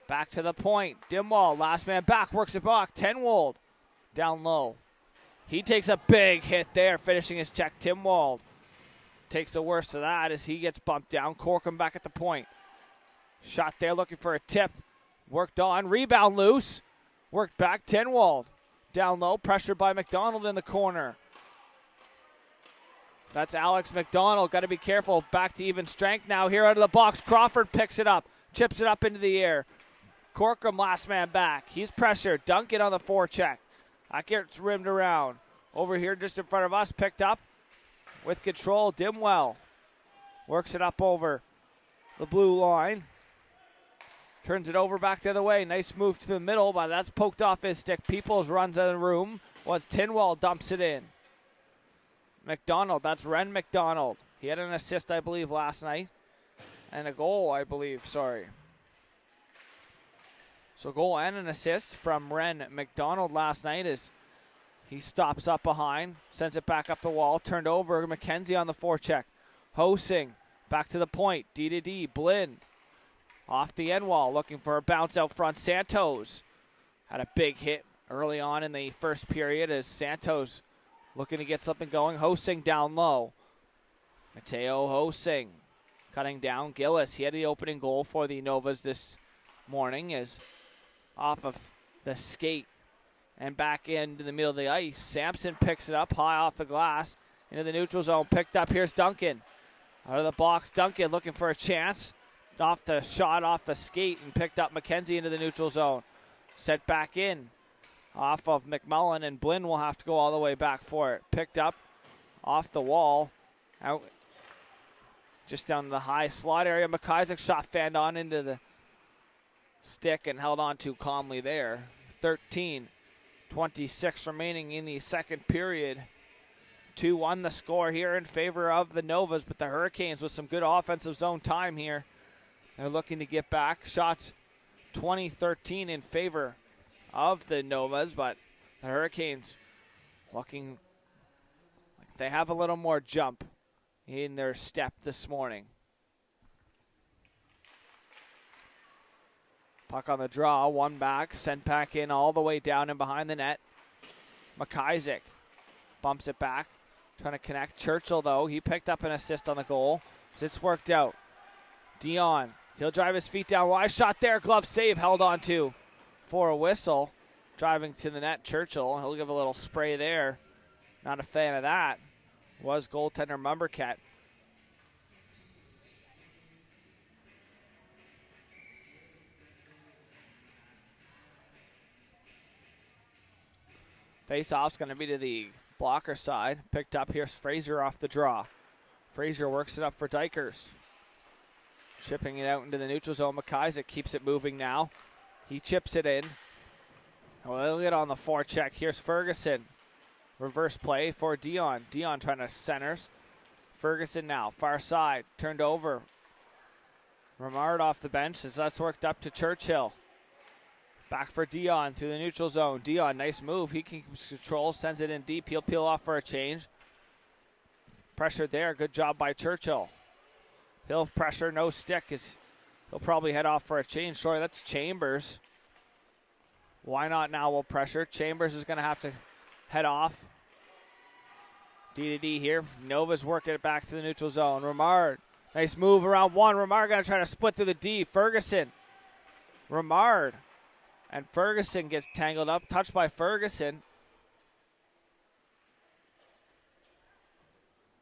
Back to the point. Dimwald, last man back. Works it back. Tenwald down low. He takes a big hit there, finishing his check. Timwald takes the worst of that as he gets bumped down. Corkum back at the point. Shot there looking for a tip. Worked on. Rebound loose. Worked back. Tenwald down low. Pressured by McDonald in the corner. That's Alex McDonald. Got to be careful. Back to even strength now here out of the box. Crawford picks it up. Chips it up into the air. Corkum last man back. He's pressured. Duncan on the forecheck. That gets rimmed around. Over here just in front of us. Picked up with control. Dimwell works it up over the blue line. Turns it over back the other way. Nice move to the middle, but that's poked off his stick. Peoples runs out of the room. Was Tinwell dumps it in. McDonald. That's Ren McDonald. He had an assist, I believe, last night. And a goal, I believe. Sorry. So goal and an assist from Ren McDonald last night as he stops up behind, sends it back up the wall, turned over. McKenzie on the forecheck. Hosing back to the point. D to D. Blinn off the end wall, looking for a bounce out front. Santos had a big hit early on in the first period as Santos looking to get something going. Hosing down low. Mateo Hosing cutting down Gillis. He had the opening goal for the Novas this morning as off of the skate and back into the middle of the ice. Sampson picks it up high off the glass into the neutral zone. Picked up. Here's Duncan. Out of the box. Duncan looking for a chance. Off the shot, off the skate, and picked up McKenzie into the neutral zone. Set back in off of McMullen, and Blinn will have to go all the way back for it. Picked up off the wall. Out just down to the high slot area. McIsaac shot fanned on into the stick and held on to calmly there. 13:26 remaining in the second period. 2-1 the score here in favor of the Novas, but the Hurricanes with some good offensive zone time here. They're looking to get back. Shots 20-13 in favor of the Novas, but the Hurricanes looking like they have a little more jump in their step this morning. Puck on the draw, one back, sent back in all the way down and behind the net. McIsaac bumps it back, trying to connect. Churchill, though, he picked up an assist on the goal. It's worked out. Dion, he'll drive his feet down. Wide shot there, glove save, held on to for a whistle. Driving to the net, Churchill, he'll give a little spray there. Not a fan of that. Was goaltender Mumbercat. Face-off's going to be to the blocker side. Picked up. Here's Fraser off the draw. Fraser works it up for Dykers. Chipping it out into the neutral zone. McIsaac keeps it moving now. He chips it in. Well, they'll get on the forecheck. Here's Ferguson. Reverse play for Dion. Dion trying to centers. Ferguson now. Far side. Turned over. Remard off the bench as that's worked up to Churchill. Back for Dion through the neutral zone. Dion, nice move. He keeps control, sends it in deep. He'll peel off for a change. Pressure there. Good job by Churchill. He'll pressure, no stick. He'll probably head off for a change. Sorry, that's Chambers. Why not now? We'll pressure. Chambers is going to have to head off. D to D here. Nova's working it back to the neutral zone. Remard. Nice move around one. Remard going to try to split through the D. Ferguson. Remard. And Ferguson gets tangled up. Touched by Ferguson.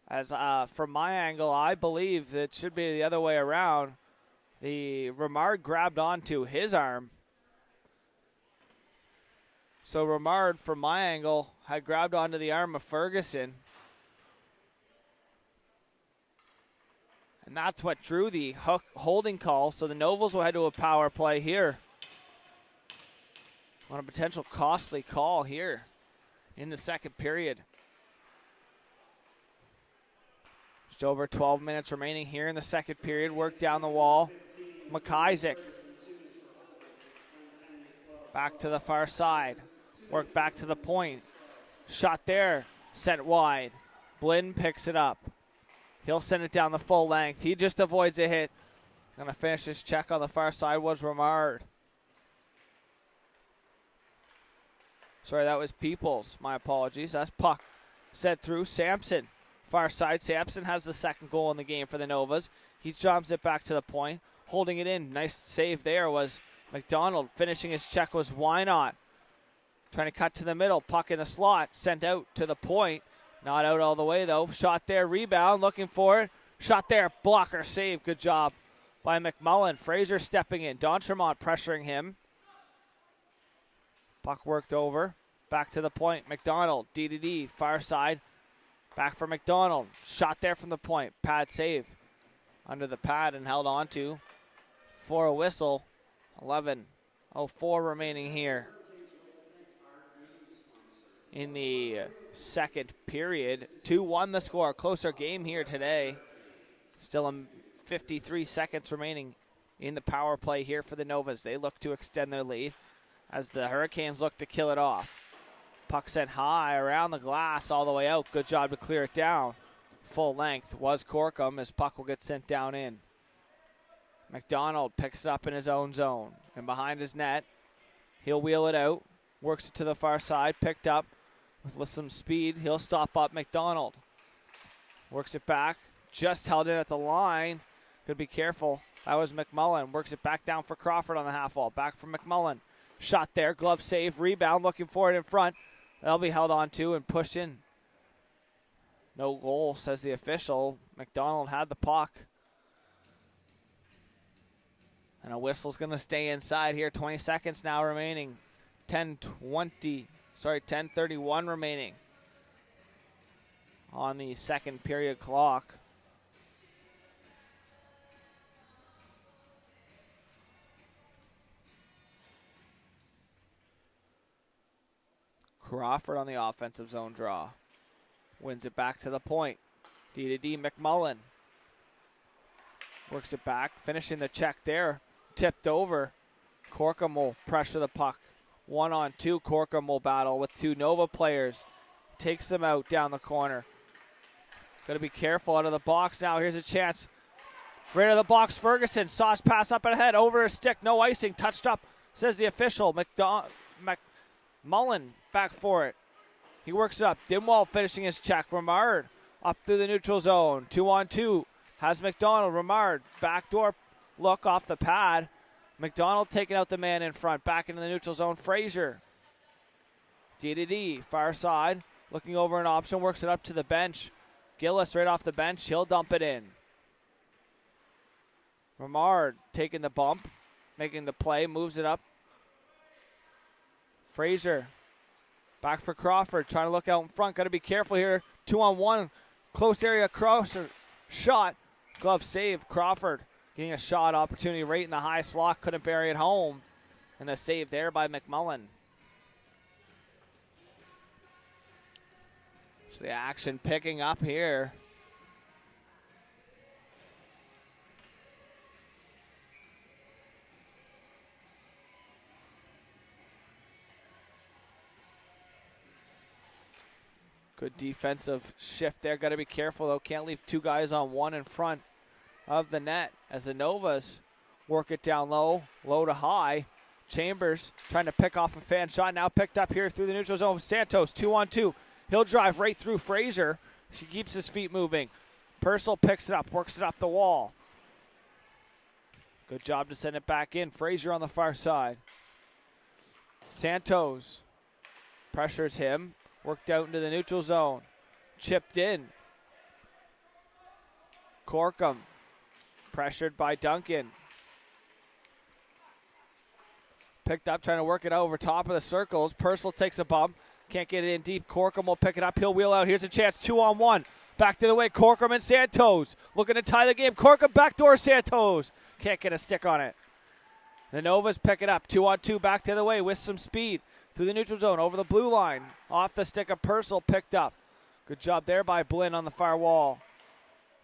As from my angle, I believe it should be the other way around. The Remard grabbed onto his arm. So Remard, from my angle, had grabbed onto the arm of Ferguson. And that's what drew the holding call. So the Novals will head to a power play here. on a potential costly call here in the second period. Just over 12 minutes remaining here in the second period. Work down the wall. McIsaac back to the far side. Work back to the point. Shot there. Sent wide. Blinn picks it up. He'll send it down the full length. He just avoids a hit. Going to finish his check on the far side was Ramard. Sorry, that was Peoples. My apologies. That's puck set through. Sampson, far side. Sampson has the second goal in the game for the Novas. He jumps it back to the point, holding it in. Nice save there was McDonald. Finishing his check was Wynot. Trying to cut to the middle. Puck in the slot. Sent out to the point. Not out all the way, though. Shot there. Rebound. Looking for it. Shot there. Blocker save. Good job by McMullen. Fraser stepping in. D'Entremont pressuring him. Puck worked over. Back to the point. McDonald. D. Far side. Back for McDonald. Shot there from the point. Pad save. Under the pad and held on to for a whistle. 11:04 remaining here in the second period. 2-1 the score. Closer game here today. Still 53 seconds remaining in the power play here for the Novas. They look to extend their lead as the Hurricanes look to kill it off. Puck sent high around the glass all the way out. Good job to clear it down. Full length was Corkum as puck will get sent down in. McDonald picks it up in his own zone. And behind his net, he'll wheel it out. Works it to the far side. Picked up with some speed. He'll stop up McDonald. Works it back. Just held it at the line. Could be careful. That was McMullen. Works it back down for Crawford on the half wall. Back for McMullen. Shot there. Glove save. Rebound. Looking for it in front. That'll be held on to and pushed in. No goal, says the official. McDonald had the puck. And a whistle's going to stay inside here. 20 seconds now remaining. 10:31 remaining on the second period clock. Crawford on the offensive zone draw. Wins it back to the point. D McMullen. Works it back. Finishing the check there. Tipped over. Corkum will pressure the puck. 1-on-2. Corkum will battle with two Nova players. Takes them out down the corner. Got to be careful out of the box now. Here's a chance. Right out of the box, Ferguson. Sauce pass up and ahead. Over his stick. No icing. Touched up, says the official. McMullen back for it. He works up. Dimwall finishing his check. Ramard up through the neutral zone. 2-on-2. Has McDonald. Ramard. Backdoor look off the pad. McDonald taking out the man in front. Back into the neutral zone. Fraser. D. Far side. Looking over an option. Works it up to the bench. Gillis right off the bench. He'll dump it in. Ramard taking the bump. Making the play. Moves it up. Fraser. Back for Crawford. Trying to look out in front. Got to be careful here. 2-on-1. Close area crosser. Shot. Glove save. Crawford getting a shot opportunity right in the high slot. Couldn't bury it home. And a save there by McMullen. So the action picking up here. Good defensive shift there. Got to be careful, though. Can't leave two guys on one in front of the net as the Novas work it down low to high. Chambers trying to pick off a fan shot. Now picked up here through the neutral zone. Santos, 2-on-2. He'll drive right through Fraser. He keeps his feet moving. Purcell picks it up, works it up the wall. Good job to send it back in. Fraser on the far side. Santos pressures him. Worked out into the neutral zone. Chipped in. Corkum pressured by Duncan. Picked up, trying to work it over top of the circles. Purcell takes a bump. Can't get it in deep. Corkum will pick it up. He'll wheel out. Here's a chance. 2-on-1. Back to the way. Corkum and Santos looking to tie the game. Corkum backdoor Santos. Can't get a stick on it. The Novas pick it up. 2-on-2 back the other way with some speed. Through the neutral zone, over the blue line. Off the stick of Purcell, picked up. Good job there by Blinn on the far wall.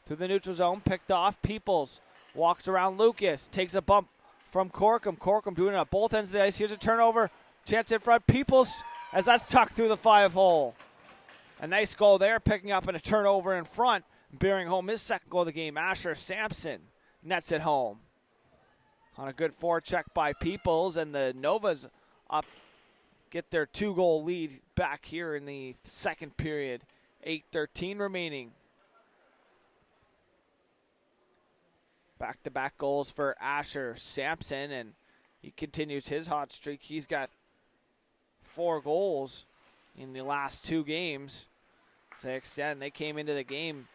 Through the neutral zone, picked off. Peoples walks around Lucas. Takes a bump from Corkum. Corkum doing it at both ends of the ice. Here's a turnover. Chance in front. Peoples as that's tucked through the 5-hole. A nice goal there, picking up in a turnover in front. Bearing home his second goal of the game. Asher Sampson nets it home. On a good forecheck by Peoples, and the Novas up, get their 2-goal lead back here in the second period. 8:13 remaining. Back-to-back goals for Asher Sampson, and he continues his hot streak. He's got 4 goals in the last 2 games. To the extent they came into the game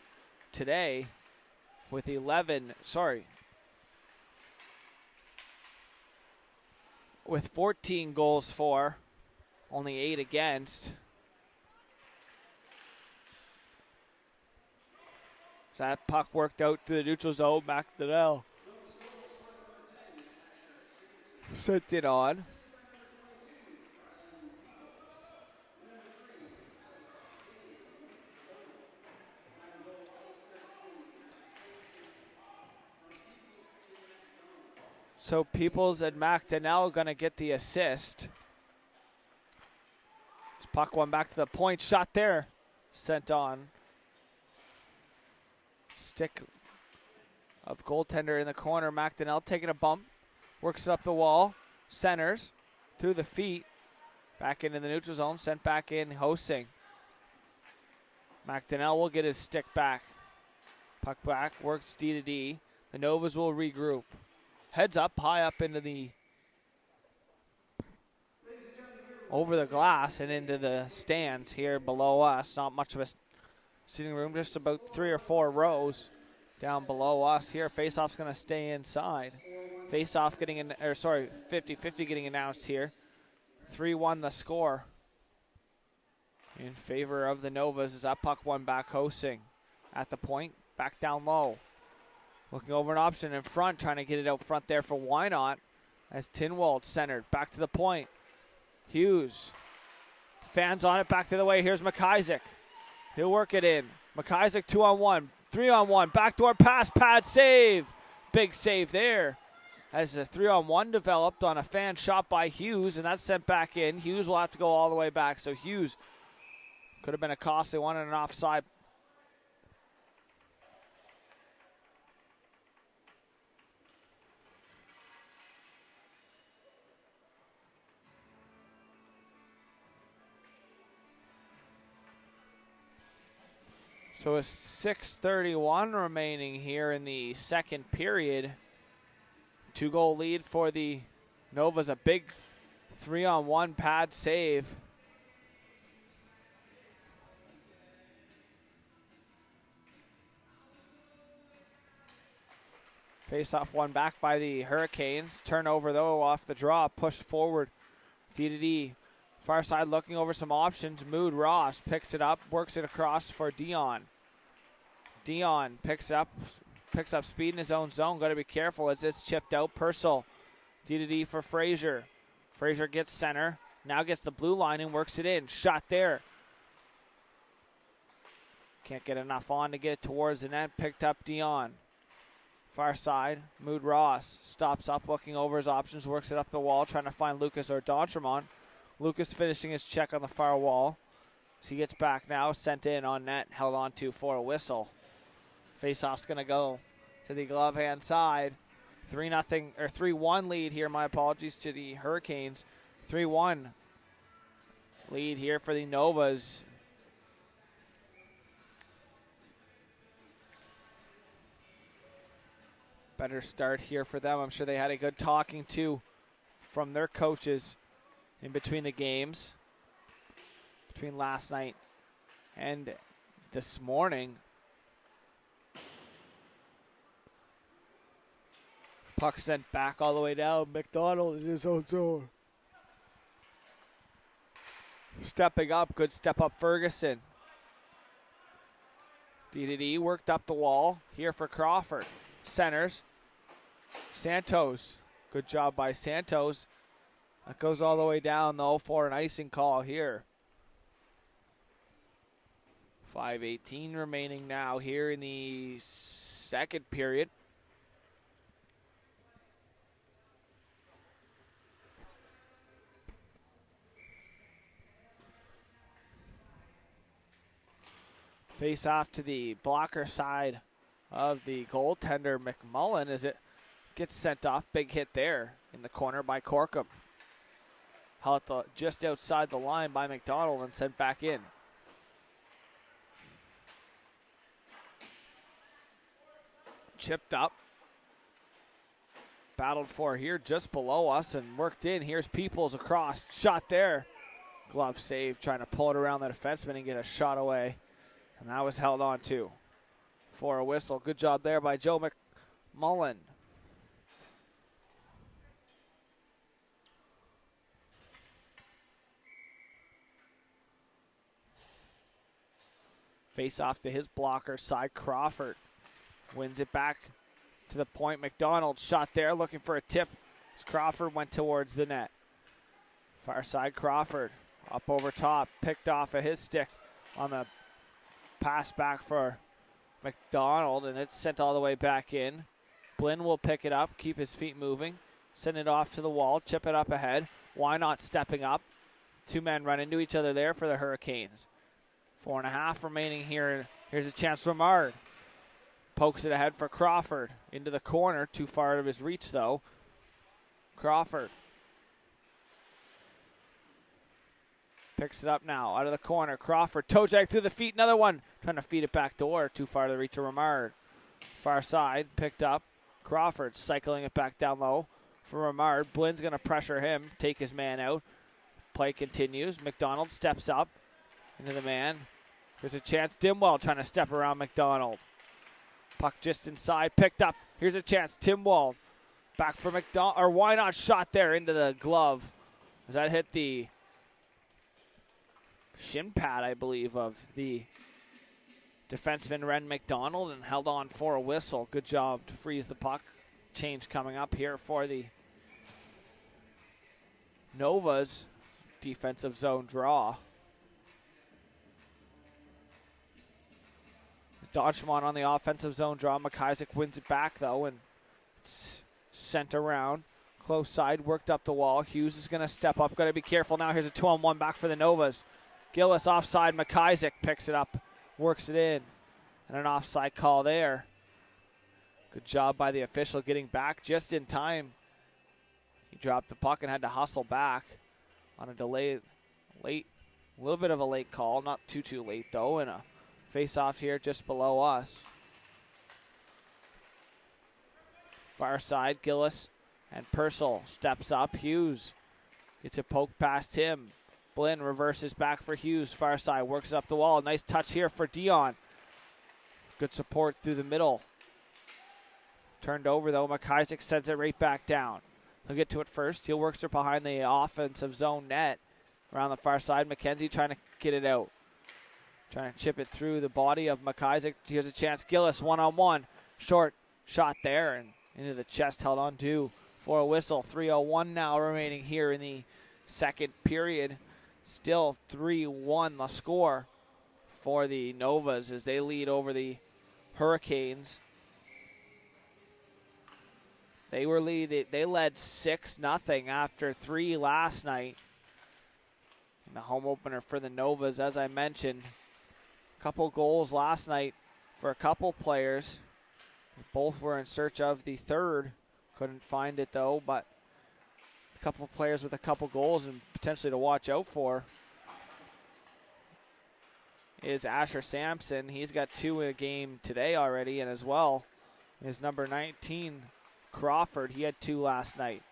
today with 14 goals for, only 8 against. So that puck worked out through the neutral zone, McDonnell sent it on. So Peoples and McDonnell going to get the assist. This puck went back to the point. Shot there. Sent on. Stick of goaltender in the corner. McDonnell taking a bump. Works it up the wall. Centers. Through the feet. Back into the neutral zone. Sent back in. Hosing. McDonnell will get his stick back. Puck back. Works D to D. The Novas will regroup. Heads up, high up into the, over the glass and into the stands here below us. Not much of a sitting room, just about 3 or 4 rows down below us here. Faceoff's going to stay inside. Faceoff getting in, 50-50 getting announced here. 3-1 the score in favor of the Novas as that puck won back. Hosing at the point, back down low. Looking over an option in front, trying to get it out front there for Wynot as Tinwald centered. Back to the point. Hughes. Fans on it, back to the way. Here's McIsaac. He'll work it in. McIsaac 2-on-1, 3-on-1. Backdoor pass, pad save. Big save there as a 3-on-1 developed on a fan shot by Hughes, and that's sent back in. Hughes will have to go all the way back. So Hughes could have been a costly one and an offside. So a 6:31 remaining here in the second period. 2-goal lead for the Novas. A big 3-on-1 pad save. Face-off won back by the Hurricanes. Turnover, though, off the draw. Pushed forward. D to D. Far side looking over some options. Mood Ross picks it up, works it across for Dion. Dion picks up speed in his own zone. Got to be careful as it's chipped out. Purcell, D to D for Frazier. Frazier gets center. Now gets the blue line and works it in. Shot there. Can't get enough on to get it towards the net. Picked up Dion. Far side, Mood Ross stops up, looking over his options, works it up the wall, trying to find Lucas or D'Entremont. Lucas finishing his check on the far wall. So he gets back now, sent in on net, held on to for a whistle. Faceoff's going to go to the glove hand side. 3-1 lead here, my apologies to the Hurricanes. 3-1 lead here for the Novas. Better start here for them. I'm sure they had a good talking to from their coaches in between the games, between last night and this morning. Puck sent back all the way down. McDonald in his own zone. Stepping up, good step up Ferguson. D worked up the wall here for Crawford. Centers. Santos. Good job by Santos. That goes all the way down, though, for an icing call here. 5:18 remaining now here in the second period. Face off to the blocker side of the goaltender, McMullen, as it gets sent off. Big hit there in the corner by Corkum. Held just outside the line by McDonald and sent back in. Chipped up. Battled for here just below us and worked in. Here's Peoples across. Shot there. Glove save, trying to pull it around the defenseman and get a shot away. And that was held on too for a whistle. Good job there by Joe McMullen. Face off to his blocker side. Crawford wins it back to the point. McDonald shot there, looking for a tip as Crawford went towards the net. Far side Crawford up over top, picked off of his stick on the pass back for McDonald, and it's sent all the way back in. Blinn will pick it up, keep his feet moving, send it off to the wall, chip it up ahead. Why not stepping up? Two men run into each other there for the Hurricanes. 4.5 remaining here. Here's a chance for Mard. Pokes it ahead for Crawford. Into the corner. Too far out of his reach, though. Crawford. Picks it up now. Out of the corner. Crawford. Toe drag through the feet. Another one. Trying to feed it back door. Too far to the reach of Ramard. Far side. Picked up. Crawford cycling it back down low for Ramard. Blinn's going to pressure him. Take his man out. Play continues. McDonald steps up into the man. There's a chance. Dimwell trying to step around McDonald. Puck just inside. Picked up. Here's a chance. Timwell back for McDonald. Or why not shot there into the glove. As that hit the shin pad, I believe, of the defenseman Ren McDonald and held on for a whistle. Good job to freeze the puck. Change coming up here for the Novas. Defensive zone draw. Dodgemont on the offensive zone draw. McIsaac wins it back, though, and it's sent around. Close side, worked up the wall. Hughes is going to step up. Got to be careful now. Here's a 2-on-1 back for the Novas. Gillis offside. McIsaac picks it up, works it in, and an offside call there. Good job by the official getting back just in time. He dropped the puck and had to hustle back on a delayed, a little bit of a late call. Not too late, though, and a face-off here just below us. Far side, Gillis and Purcell steps up. Hughes gets a poke past him. Blinn reverses back for Hughes. Far side, works up the wall. Nice touch here for Dion. Good support through the middle. Turned over, though. McIsaac sends it right back down. He'll get to it first. He'll work it behind the offensive zone net. Around the far side, McKenzie trying to get it out. Trying to chip it through the body of McIsaac. Here's a chance. Gillis, 1-on-1. Short shot there and into the chest, held on to for a whistle. 3:01 now remaining here in the second period. Still 3-1 the score for the Novas as they lead over the Hurricanes. They led 6-0 after 3 last night in the home opener for the Novas, as I mentioned. Couple goals last night for a couple players. Both were in search of the third. Couldn't find it, though, but a couple players with a couple goals and potentially to watch out for is Asher Sampson. He's got 2 in a game today already, and as well is number 19, Crawford. He had 2 last night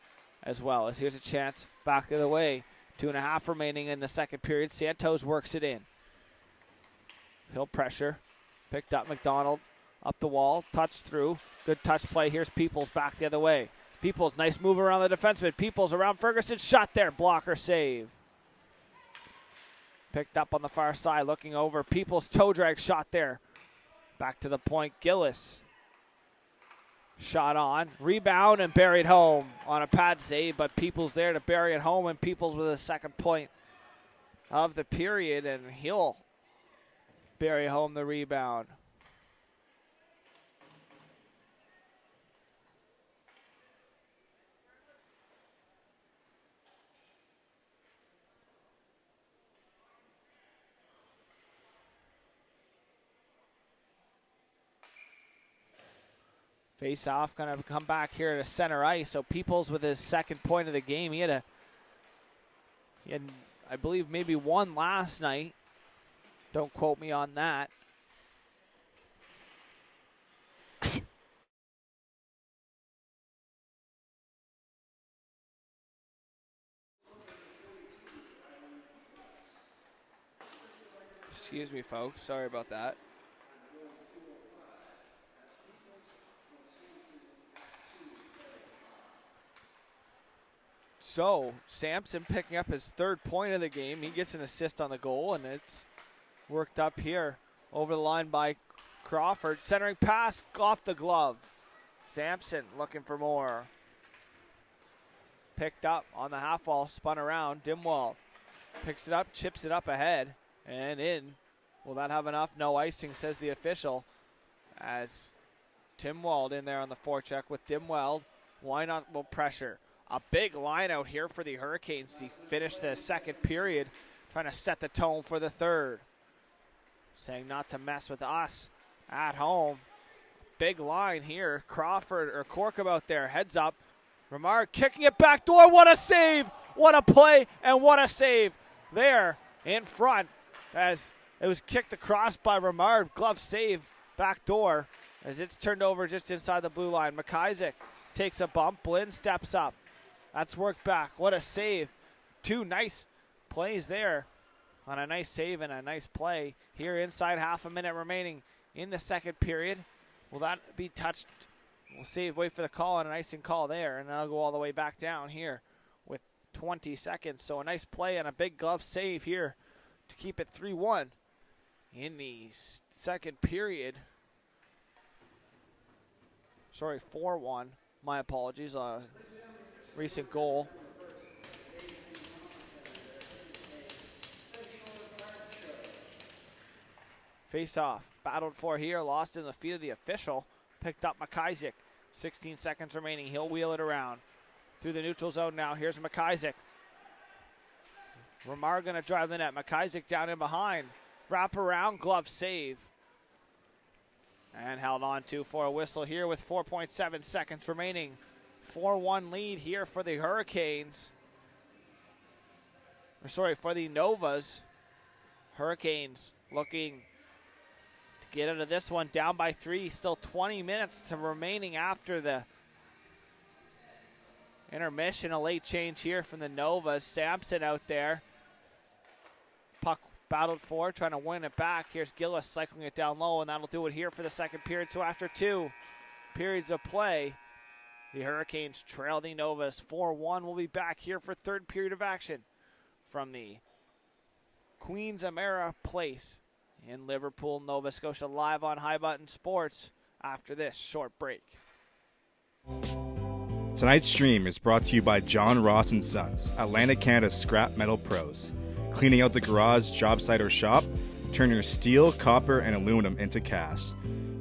as well. As here's a chance back the other way. 2.5 remaining in the second period. Santos works it in. He'll pressure. Picked up McDonald. Up the wall. Touch through. Good touch play. Here's Peoples back the other way. Peoples, nice move around the defenseman. Peoples around Ferguson. Shot there. Blocker save. Picked up on the far side. Looking over. Peoples toe drag shot there. Back to the point. Gillis. Shot on, rebound, and buried home on a pad save, but Peoples there to bury it home, and Peoples with a second point of the period, and he'll bury home the rebound. Face off, going to come back here to center ice. So Peoples with his second point of the game. He had, I believe, maybe one last night. Don't quote me on that. Excuse me, folks. Sorry about that. So, Sampson picking up his third point of the game. He gets an assist on the goal, and it's worked up here over the line by Crawford. Centering pass off the glove. Sampson looking for more. Picked up on the half wall, spun around. Dimwald picks it up, chips it up ahead, and in. Will that have enough? No icing, says the official. As Timwald in there on the forecheck with Dimwald. Why not? Well, pressure. A big line out here for the Hurricanes to finish the second period, trying to set the tone for the third. Saying not to mess with us at home. Big line here. Crawford or Corkum out there, heads up. Remard kicking it back door. What a save! What a play and what a save there in front as it was kicked across by Remard. Glove save back door as it's turned over just inside the blue line. McIsaac takes a bump. Blinn steps up. That's worked back. What a save. Two nice plays there on a nice save and a nice play. Here inside half a minute remaining in the second period. Will that be touched? We'll save, wait for the call on an icing call there, and then I'll go all the way back down here with 20 seconds. So a nice play and a big glove save here to keep it 3-1 in the second period. Sorry, 4-1. My apologies. Recent goal. Face off. Battled for here. Lost in the feet of the official. Picked up McIsaac. 16 seconds remaining. He'll wheel it around. Through the neutral zone now. Here's McIsaac. Remar going to drive the net. McIsaac down in behind. Wrap around. Glove save. And held on to for a whistle here with 4.7 seconds remaining. 4-1 lead here for the Hurricanes. For the Novas. Hurricanes looking to get out of this one down by 3. Still 20 minutes remaining after the intermission. A late change here from the Novas. Sampson out there. Puck battled for, trying to win it back. Here's Gillis cycling it down low, and that'll do it here for the second period. So after 2 periods of play, the Hurricanes trail the Novas 4-1. We'll be back here for third period of action from the Queens Amera Place in Liverpool, Nova Scotia, live on High Button Sports after this short break. Tonight's stream is brought to you by John Ross & Sons, Atlantic Canada's scrap metal pros. Cleaning out the garage, job site, or shop, turn your steel, copper, and aluminum into cash.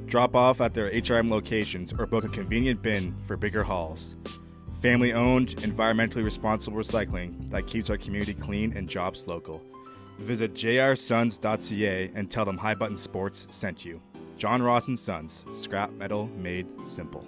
Drop off at their HRM locations or book a convenient bin for bigger hauls. Family-owned, environmentally responsible recycling that keeps our community clean and jobs local. Visit jrsons.ca and tell them High Button Sports sent you. John Ross & Sons, scrap metal made simple.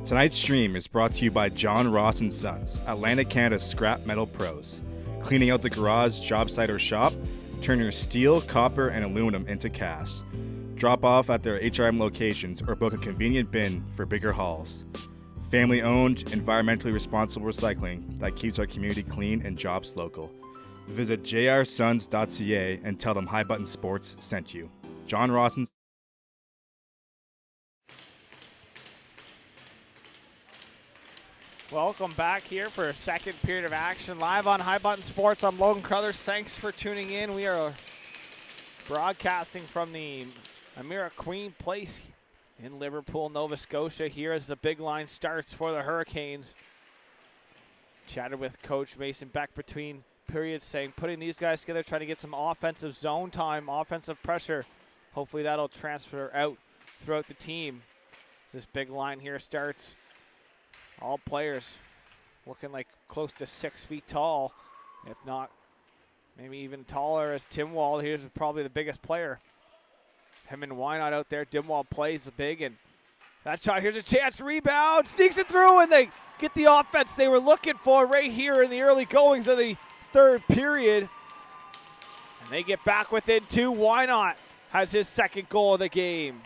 Tonight's stream is brought to you by John Ross & Sons, Atlantic Canada's scrap metal pros. Cleaning out the garage, job site, or shop, turn your steel, copper, and aluminum into cash. Drop off at their HRM locations or book a convenient bin for bigger hauls. Family-owned, environmentally responsible recycling that keeps our community clean and jobs local. Visit jrsons.ca and tell them High Button Sports sent you. John Ross & Welcome back here for a second period of action live on High Button Sports. I'm Logan Crothers. Thanks for tuning in. We are broadcasting from the Amira Queen Place in Liverpool, Nova Scotia here as the big line starts for the Hurricanes. Chatted with Coach Mason Beck between periods saying putting these guys together, trying to get some offensive zone time, offensive pressure. Hopefully that'll transfer out throughout the team. This big line here starts. All players looking like close to 6 feet tall, if not maybe even taller, as Timwald here's probably the biggest player. Him and Wynot out there. Dimwald plays big, and that shot, here's a chance, rebound, sneaks it through, and they get the offense they were looking for right here in the early goings of the third period. And they get back within two. Wynot has his second goal of the game.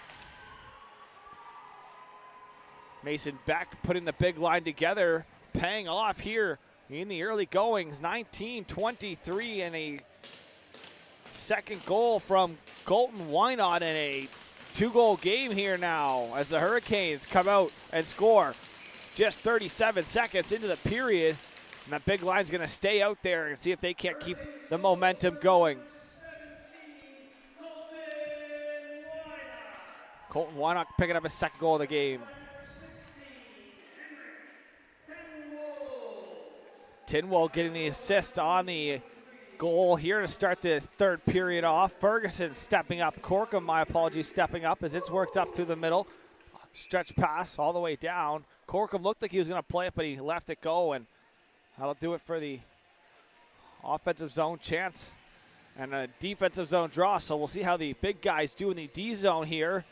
Mason Beck putting the big line together, paying off here in the early goings. 19-23 and a second goal from Colton Wynot in a two-goal game here now as the Hurricanes come out and score just 37 seconds into the period. And that big line's going to stay out there and see if they can't keep the momentum going. Colton Wynot picking up his second goal of the game. Tinwell getting the assist on the goal here to start the third period off. Ferguson stepping up. Corkum, my apologies, stepping up as it's worked up through the middle. Stretch pass all the way down. Corkum looked like he was going to play it, but he left it go, and that'll do it for the offensive zone chance and a defensive zone draw. So we'll see how the big guys do in the D zone here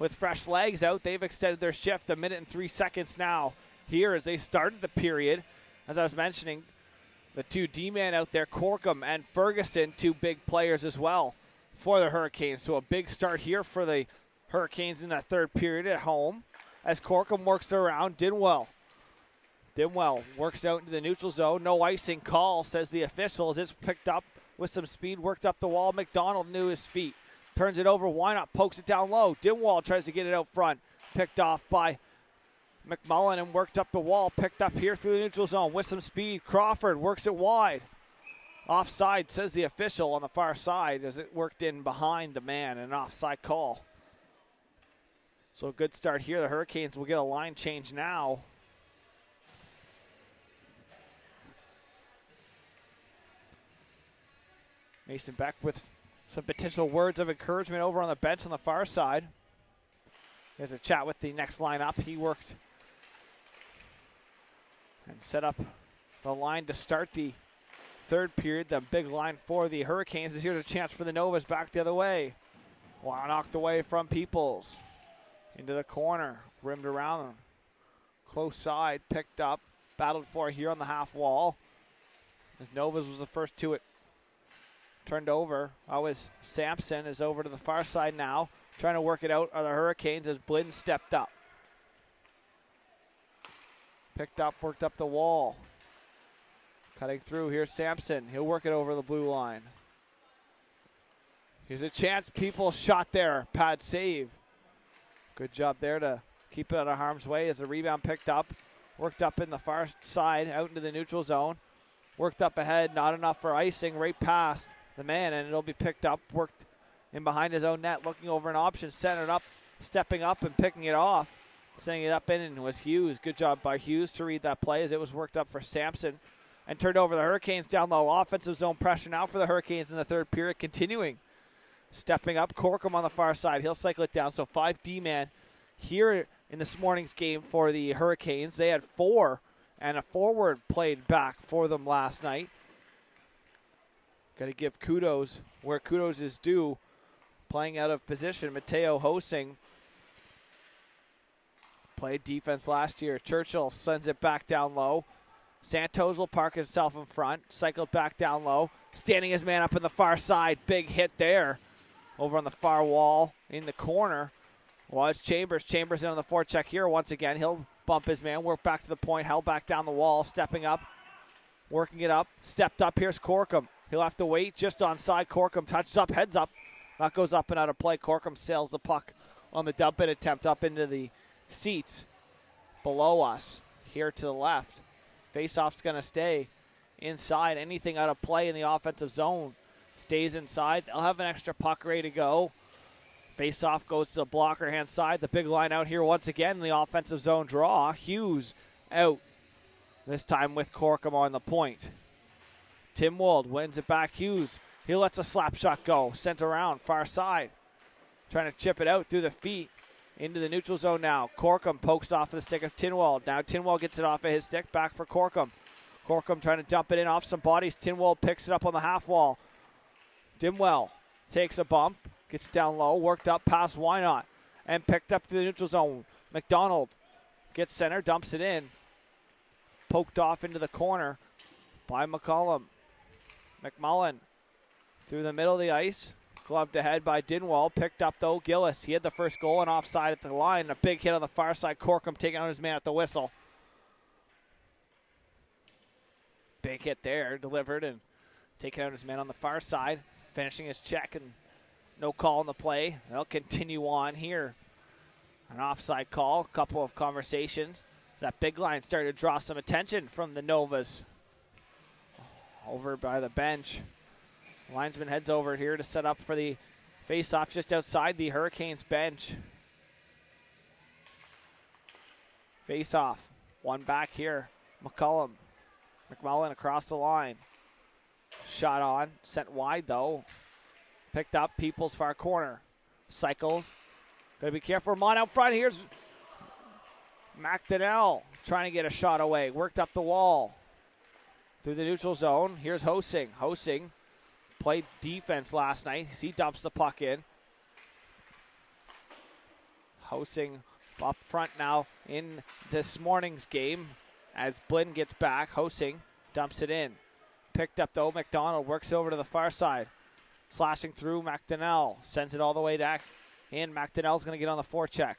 with fresh legs out. They've extended their shift 1 minute and 3 seconds now here as they started the period. As I was mentioning, the two D-men out there, Corkum and Ferguson, two big players as well for the Hurricanes. So a big start here for the Hurricanes in that third period at home as Corkum works around Dinwell. Dinwell works out into the neutral zone. No icing call, says the official, as it's picked up with some speed, worked up the wall. McDonald knew his feet. Turns it over. Wynot pokes it down low. Dinwell tries to get it out front. Picked off by McMullen and worked up the wall, picked up here through the neutral zone with some speed. Crawford works it wide. Offside, says the official on the far side as it worked in behind the man, an offside call. So a good start here. The Hurricanes will get a line change now. Mason Beck with some potential words of encouragement over on the bench on the far side. There's a chat with the next lineup. He worked and set up the line to start the third period. The big line for the Hurricanes is here's a chance for the Novas back the other way. Wow, knocked away from Peoples. Into the corner, rimmed around them. Close side, picked up, battled for here on the half wall. As Novas was the first to it. Turned over. Always Sampson is over to the far side now. Trying to work it out are the Hurricanes as Blinn stepped up. Picked up, worked up the wall. Cutting through, here's Sampson. He'll work it over the blue line. Here's a chance, people shot there. Pad save. Good job there to keep it out of harm's way as the rebound picked up. Worked up in the far side, out into the neutral zone. Worked up ahead, not enough for icing, right past the man, and it'll be picked up. Worked in behind his own net, looking over an option, centered up, stepping up and picking it off. Sending it up in and was Hughes. Good job by Hughes to read that play as it was worked up for Sampson and turned over the Hurricanes down low. Offensive zone pressure now for the Hurricanes in the third period, continuing. Stepping up, Corkum on the far side. He'll cycle it down. So 5 D-man here in this morning's game for the Hurricanes. They had 4 and a forward played back for them last night. Got to give kudos where kudos is due. Playing out of position, Mateo Hosing Played defense last year. Churchill sends it back down low. Santos will park himself in front. Cycled back down low. Standing his man up in the far side. Big hit there. Over on the far wall in the corner was Chambers. Chambers in on the forecheck here once again. He'll bump his man. Work back to the point. Held back down the wall. Stepping up. Working it up. Stepped up. Here's Corkum. He'll have to wait just onside. Corkum touches up. Heads up. That goes up and out of play. Corkum sails the puck on the dump in attempt up into the seats below us. Here to the left. Faceoff's going to stay inside. Anything out of play in the offensive zone stays inside. They'll have an extra puck ready to go. Faceoff goes to the blocker hand side. The big line out here once again in the offensive zone draw. Hughes out. This time with Corkum on the point. Tim Wold wins it back. Hughes. He lets a slap shot go. Sent around far side. Trying to chip it out through the feet. Into the neutral zone now. Corkum pokes off of the stick of Tinwald. Now Tinwald gets it off of his stick. Back for Corkum. Corkum trying to dump it in off some bodies. Tinwald picks it up on the half wall. Dimwell takes a bump. Gets down low. Worked up past Wynot. And picked up to the neutral zone. McDonald gets center. Dumps it in. Poked off into the corner by McCullum. McMullen through the middle of the ice. Gloved ahead by Dinwall. Picked up, though, Gillis. He had the first goal and offside at the line. A big hit on the far side. Corkum taking out his man at the whistle. Big hit there. Delivered and taking out his man on the far side. Finishing his check and no call on the play. They'll continue on here. An offside call. A couple of conversations. As that big line started to draw some attention from the Novas. Over by the bench. Linesman heads over here to set up for the face-off just outside the Hurricanes bench. Face-off. One back here. McCullum. McMullen across the line. Shot on. Sent wide, though. Picked up. Peoples far corner. Cycles. Got to be careful. Mon out front. Here's McDonnell trying to get a shot away. Worked up the wall. Through the neutral zone. Here's Hosing. Hosing played defense last night. He dumps the puck in. Hosing up front now in this morning's game as Blinn gets back. Hosing dumps it in. Picked up, though. McDonald works over to the far side. Slashing through McDonnell. Sends it all the way back in. McDonnell's going to get on the forecheck.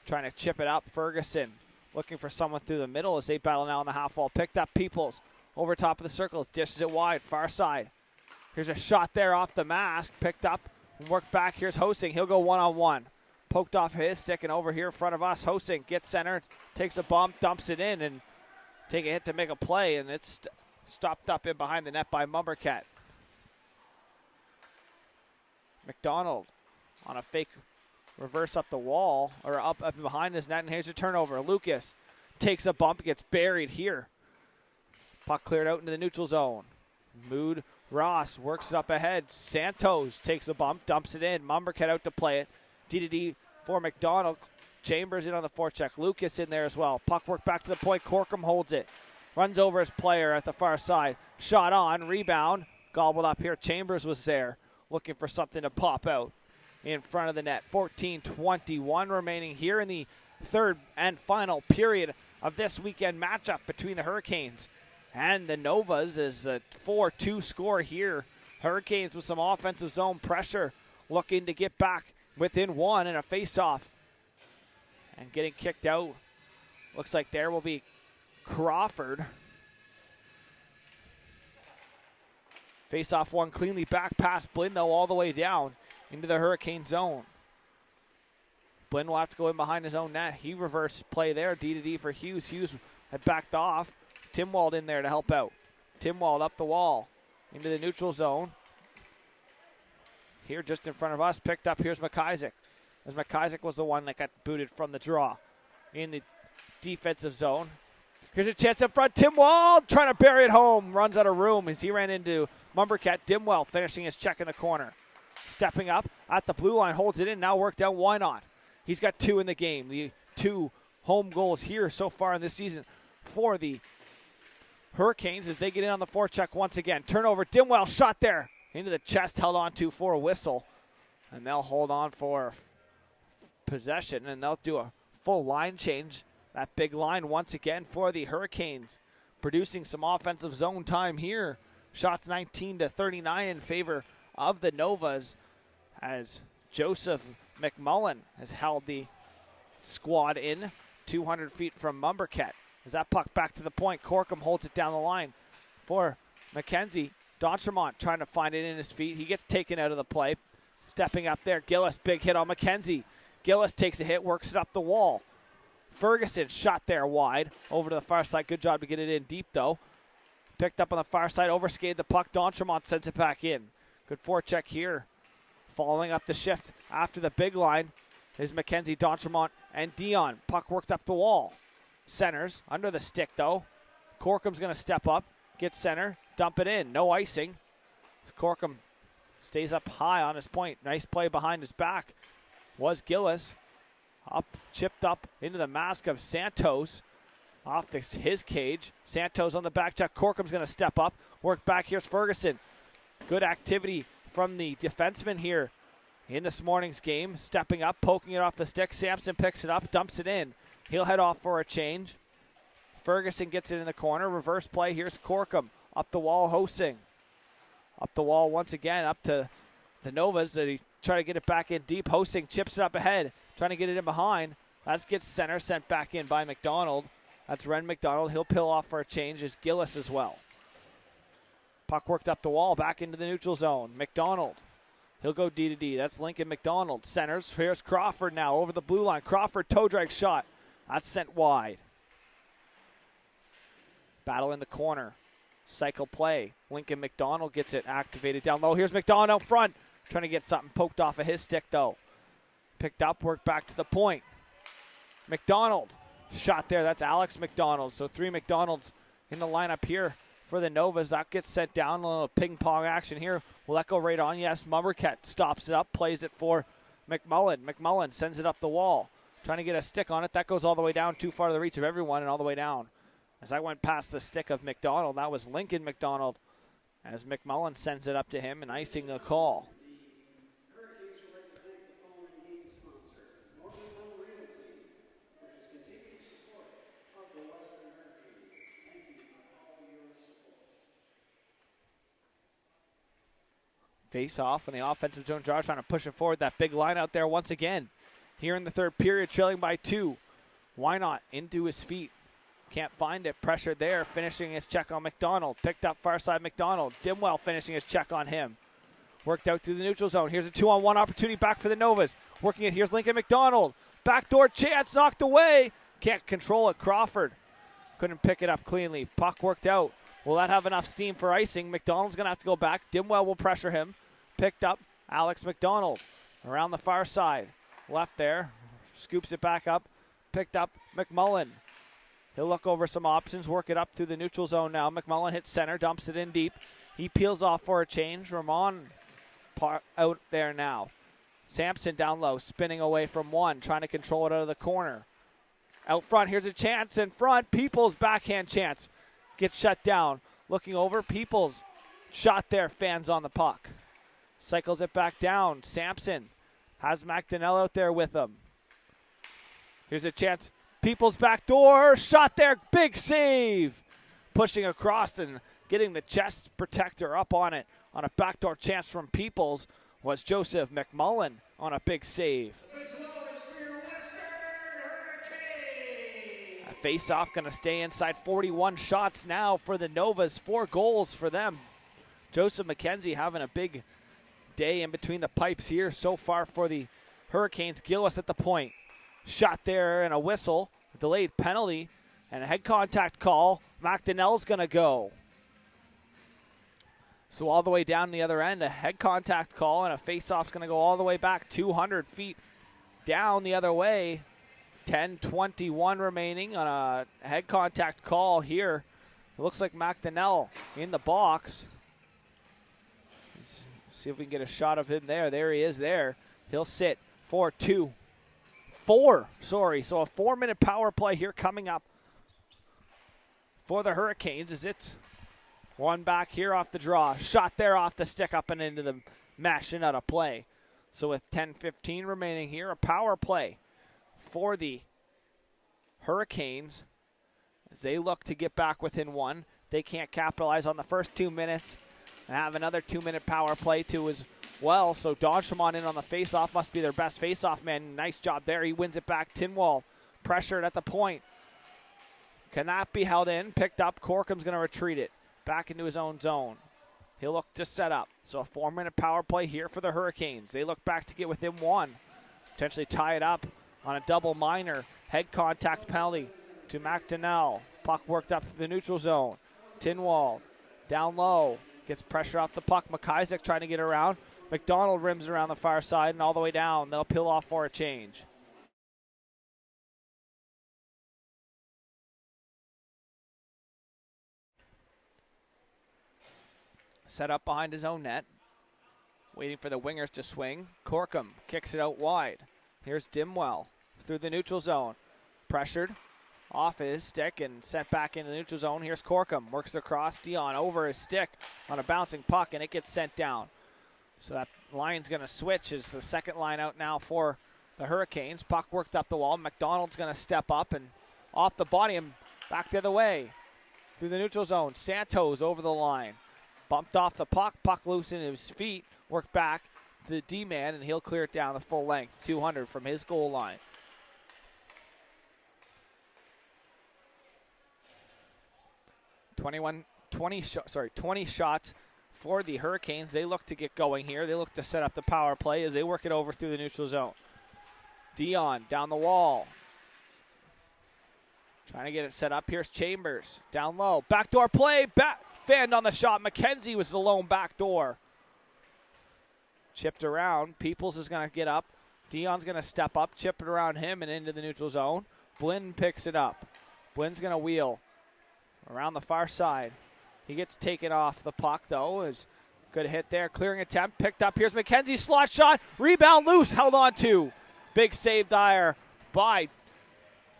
Trying to chip it up. Ferguson looking for someone through the middle as they battle now on the half wall. Picked up Peoples. Over top of the circles. Dishes it wide. Far side. Here's a shot there off the mask. Picked up and worked back. Here's Hosing. He'll go one-on-one. Poked off his stick and over here in front of us. Hosing gets centered. Takes a bump. Dumps it in and take a hit to make a play. And it's stopped up in behind the net by Mumbercat. McDonald on a fake reverse up the wall. Or up behind his net. And here's a turnover. Lucas takes a bump. Gets buried here. Puck cleared out into the neutral zone. Mood Ross works it up ahead. Santos takes a bump, dumps it in. Mumbercat out to play it. D for McDonald. Chambers in on the forecheck. Lucas in there as well. Puck work back to the point. Corkum holds it. Runs over his player at the far side. Shot on. Rebound. Gobbled up here. Chambers was there looking for something to pop out in front of the net. 14:21 remaining here in the third and final period of this weekend matchup between the Hurricanes and the Novas. Is a 4-2 score here. Hurricanes with some offensive zone pressure looking to get back within one in a face-off. And getting kicked out. Looks like there will be Crawford. Face-off one cleanly back past Blinn, though, all the way down into the Hurricane zone. Blinn will have to go in behind his own net. He reversed play there. D for Hughes. Hughes had backed off. Timwald in there to help out. Timwald up the wall into the neutral zone. Here just in front of us, picked up. Here's McIsaac. As McIsaac was the one that got booted from the draw in the defensive zone. Here's a chance up front. Timwald trying to bury it home. Runs out of room as he ran into Mumbercat. Dimwell finishing his check in the corner. Stepping up at the blue line, holds it in. Now worked out. Why not? He's got two in the game. The two home goals here so far in this season for the Hurricanes as they get in on the forecheck once again. Turnover. Dimwell shot there into the chest, held on to for a whistle. And they'll hold on for possession, and they'll do a full line change. That big line once again for the Hurricanes, producing some offensive zone time here. Shots 19-39 in favor of the Novas, as Joseph McMullen has held the squad in 200 feet from Mumberket. As that puck back to the point, Corkum holds it down the line for Mackenzie. D'Entremont trying to find it in his feet. He gets taken out of the play. Stepping up there, Gillis, big hit on Mackenzie. Gillis takes a hit, works it up the wall. Ferguson shot there wide, over to the far side. Good job to get it in deep, though. Picked up on the far side, overskated the puck. D'Entremont sends it back in. Good forecheck here. Following up the shift after the big line is Mackenzie, D'Entremont, and Dion. Puck worked up the wall. Centers, under the stick, though. Corkum's going to step up, get center, dump it in. No icing. Corkum stays up high on his point. Nice play behind his back was Gillis. Up, chipped up into the mask of Santos. Off his cage. Santos on the back check. Corkum's going to step up. Work back. Here's Ferguson. Good activity from the defenseman here in this morning's game. Stepping up, poking it off the stick. Sampson picks it up, dumps it in. He'll head off for a change. Ferguson gets it in the corner. Reverse play. Here's Corkum. Up the wall, Hosing. Up the wall once again, up to the Novas. They try to get it back in deep. Hosting chips it up ahead. Trying to get it in behind. That gets center, sent back in by McDonald. That's Ren McDonald. He'll peel off for a change. Is Gillis as well. Puck worked up the wall, back into the neutral zone. McDonald. He'll go D to D. That's Lincoln McDonald. Centers. Here's Crawford now over the blue line. Crawford toe drag shot. That's sent wide. Battle in the corner. Cycle play. Lincoln McDonald gets it activated down low. Here's McDonald out front. Trying to get something poked off of his stick, though. Picked up, worked back to the point. McDonald. Shot there. That's Alex McDonald. So 3 McDonalds in the lineup here for the Novas. That gets sent down. A little ping pong action here. Will that go right on? Yes. Mumberket stops it up, plays it for McMullen. McMullen sends it up the wall. Trying to get a stick on it. That goes all the way down, too far to the reach of everyone, and all the way down. As I went past the stick of McDonald, that was Lincoln McDonald. As McMullen sends it up to him and icing the call. Face off in the offensive zone. Draw trying to push it forward. That big line out there once again. Here in the third period, trailing by 2. Why not? Into his feet. Can't find it. Pressure there. Finishing his check on McDonald. Picked up far side McDonald. Dimwell finishing his check on him. Worked out through the neutral zone. Here's a 2-on-1 opportunity back for the Novas. Working it. Here's Lincoln McDonald. Backdoor chance. Knocked away. Can't control it. Crawford couldn't pick it up cleanly. Puck worked out. Will that have enough steam for icing? McDonald's going to have to go back. Dimwell will pressure him. Picked up Alex McDonald around the far side. Left there. Scoops it back up. Picked up McMullen. He'll look over some options. Work it up through the neutral zone now. McMullen hits center. Dumps it in deep. He peels off for a change. Ramon out there now. Sampson down low. Spinning away from one. Trying to control it out of the corner. Out front. Here's a chance in front. Peoples backhand chance. Gets shut down. Looking over. Peoples shot there. Fans on the puck. Cycles it back down. Sampson has McDonnell out there with him. Here's a chance. Peoples back door. Shot there. Big save. Pushing across and getting the chest protector up on it. On a backdoor chance from Peoples was Joseph McMullen on a big save. A face-off going to stay inside 41 shots now for the Novas. 4 goals for them. Joseph McKenzie having a big day in between the pipes here so far for the Hurricanes. Gillis at the point. Shot there and a whistle. A delayed penalty and a head contact call. McDonnell's going to go. So all the way down the other end, a head contact call and a face-off's going to go all the way back 200 feet down the other way. 10:21 remaining on a head contact call here. It looks like McDonnell in the box. Let's see if we can get a shot of him there. There he is there. He'll sit for 4. So a 4-minute power play here coming up for the Hurricanes as it's one back here off the draw. Shot there off the stick up and into the mesh and out of play. So with 10:15 remaining here, a power play for the Hurricanes, as they look to get back within one. They can't capitalize on the first 2 minutes and have another 2-minute power play too as well. So Donchermont in on the faceoff, must be their best faceoff man. Nice job there. He wins it back. Tinwald pressured at the point. Cannot be held in. Picked up. Corcom's going to retreat it back into his own zone. He'll look to set up. So a 4-minute power play here for the Hurricanes. They look back to get within one. Potentially tie it up on a double minor. Head contact penalty to McDonnell. Puck worked up through the neutral zone. Tinwald down low. Gets pressure off the puck. McIsaac trying to get around. McDonald rims around the far side and all the way down. They'll peel off for a change. Set up behind his own net. Waiting for the wingers to swing. Corcom kicks it out wide. Here's Dimwell through the neutral zone. Pressured off his stick and sent back into the neutral zone. Here's Corcom. Works across. Dion over his stick on a bouncing puck, and it gets sent down. So that line's going to switch as the second line out now for the Hurricanes. Puck worked up the wall. McDonald's going to step up and off the body and back the other way. Through the neutral zone. Santos over the line. Bumped off the puck. Puck loose in his feet. Worked back to the D-man, and he'll clear it down the full length. 200 from his goal line. 20 shots for the Hurricanes. They look to get going here. They look to set up the power play as they work it over through the neutral zone. Dion down the wall. Trying to get it set up. Here's Chambers down low. Backdoor play. Fanned on the shot. McKenzie was the lone backdoor. Chipped around. Peoples is going to get up. Dion's going to step up, chip it around him and into the neutral zone. Blinn picks it up. Blinn's going to wheel around the far side. He gets taken off the puck, though. Is good hit there. Clearing attempt. Picked up. Here's McKenzie. Slot shot. Rebound loose. Held on to. Big save there by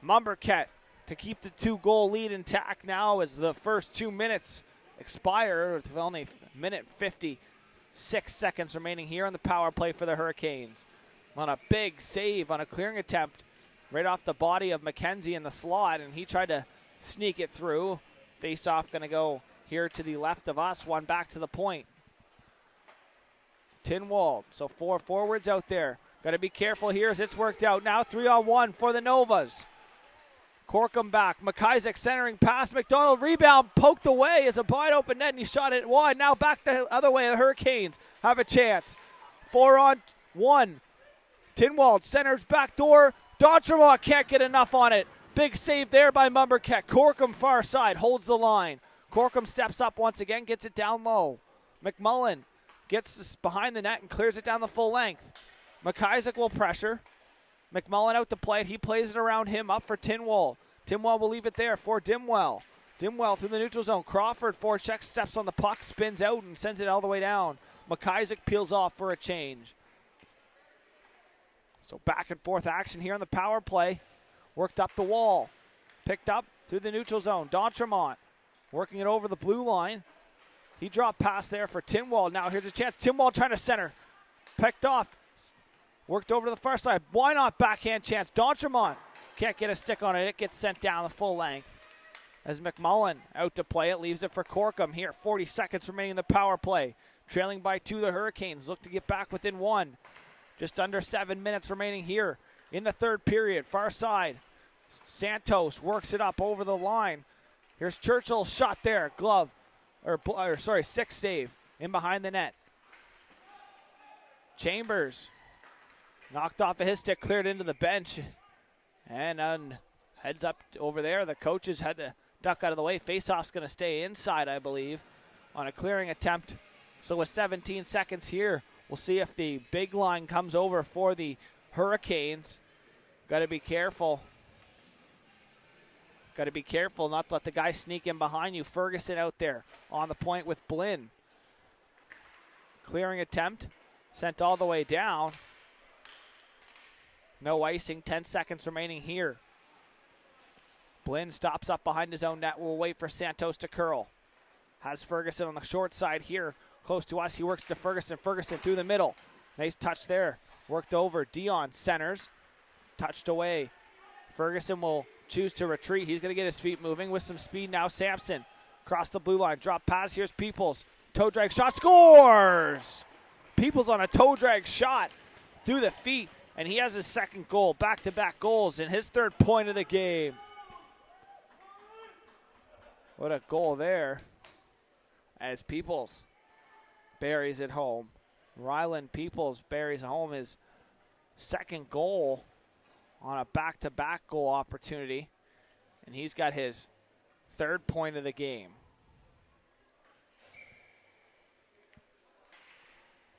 Mumberket to keep the 2-goal lead intact now as the first 2 minutes expire with only a minute 56 seconds remaining here on the power play for the Hurricanes. On a big save on a clearing attempt right off the body of McKenzie in the slot, and he tried to sneak it through. Face-off going to go here to the left of us, one back to the point. Tinwald, so 4 forwards out there. Got to be careful here as it's worked out. Now 3-on-1 for the Novas. Corcom back. McIsaac centering pass. McDonald rebound poked away as a wide open net, and he shot it wide. Now back the other way. The Hurricanes have a chance. 4-on-1. Tinwald centers back door. Donchermont can't get enough on it. Big save there by Mumberket. Corcom far side holds the line. Corcom steps up once again, gets it down low. McMullen gets this behind the net and clears it down the full length. McIsaac will pressure. McMullen out to play it. He plays it around him up for Tinwald. Tinwald will leave it there for Dimwell. Dimwell through the neutral zone. Crawford forechecks, steps on the puck, spins out and sends it all the way down. McIsaac peels off for a change. So back and forth action here on the power play. Worked up the wall. Picked up through the neutral zone. Donchermont working it over the blue line. He dropped past there for Tinwald. Now here's a chance. Tinwald trying to center. Picked off. Worked over to the far side. Why not backhand chance? Donchermont can't get a stick on it. It gets sent down the full length. As McMullen out to play it. Leaves it for Corcom here. 40 seconds remaining in the power play. Trailing by 2 the Hurricanes. Look to get back within 1. Just under 7 minutes remaining here in the third period. Far side. Santos works it up over the line. Here's Churchill's shot there. Glove. Six save in behind the net. Chambers knocked off of his stick, cleared into the bench. And heads up over there. The coaches had to duck out of the way. Faceoff's going to stay inside, I believe, on a clearing attempt. So with 17 seconds here, we'll see if the big line comes over for the Hurricanes. Got to be careful. Got to be careful not to let the guy sneak in behind you. Ferguson out there on the point with Blinn. Clearing attempt. Sent all the way down. No icing. 10 seconds remaining here. Blinn stops up behind his own net. We'll wait for Santos to curl. Has Ferguson on the short side here. Close to us. He works to Ferguson. Ferguson through the middle. Nice touch there. Worked over. Dion centers. Touched away. Ferguson will choose to retreat. He's going to get his feet moving with some speed now. Sampson across the blue line. Drop pass. Here's Peoples. Toe drag shot. Scores! Peoples on a toe drag shot through the feet. And he has his second goal. Back-to-back goals and his third point of the game. What a goal there. As Peoples buries it home. Ryland Peoples buries home his second goal on a back-to-back goal opportunity. And he's got his third point of the game.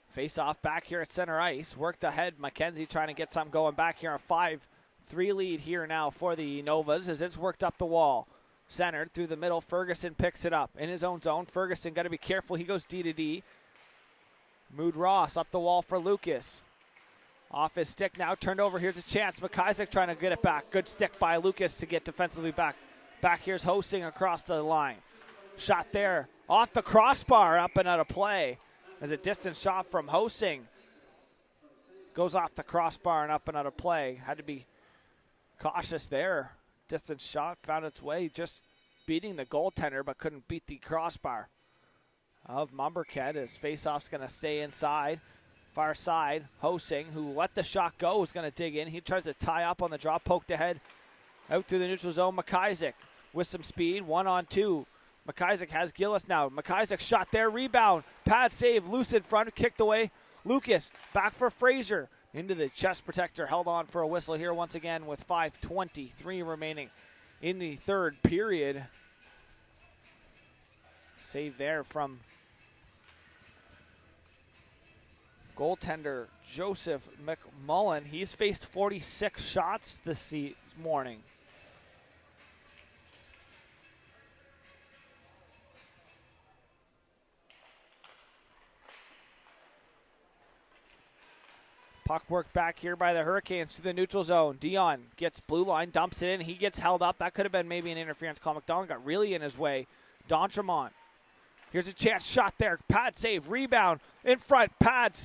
Face off back here at center ice. Worked ahead. McKenzie trying to get something going back here. A 5-3 lead here now for the Novas as it's worked up the wall. Centered through the middle. Ferguson picks it up in his own zone. Ferguson got to be careful. He goes D to D. Mood Ross up the wall for Lucas. Off his stick now. Turned over. Here's a chance. McIsaac trying to get it back. Good stick by Lucas to get defensively back. Back here's Hosing across the line. Shot there. Off the crossbar. Up and out of play. As a distance shot from Hosing. Goes off the crossbar and up and out of play. Had to be cautious there. Distance shot found its way, just beating the goaltender, but couldn't beat the crossbar of Mumberket. His faceoff's going to stay inside. Far side, Hosing, who let the shot go, is going to dig in. He tries to tie up on the draw, poked ahead, out through the neutral zone. McIsaac with some speed, 1-on-2. McIsaac has Gillis now. McIsaac shot there, rebound, pad save, loose in front, kicked away. Lucas back for Fraser. Into the chest protector, held on for a whistle here once again with 5:23 remaining in the third period. Save there from goaltender Joseph McMullen. He's faced 46 shots this morning. Puck work back here by the Hurricanes to the neutral zone. Dion gets blue line, dumps it in. He gets held up. That could have been maybe an interference call. McDonald got really in his way. D'Entremont. Here's a chance shot there. Pad save, rebound in front. Pad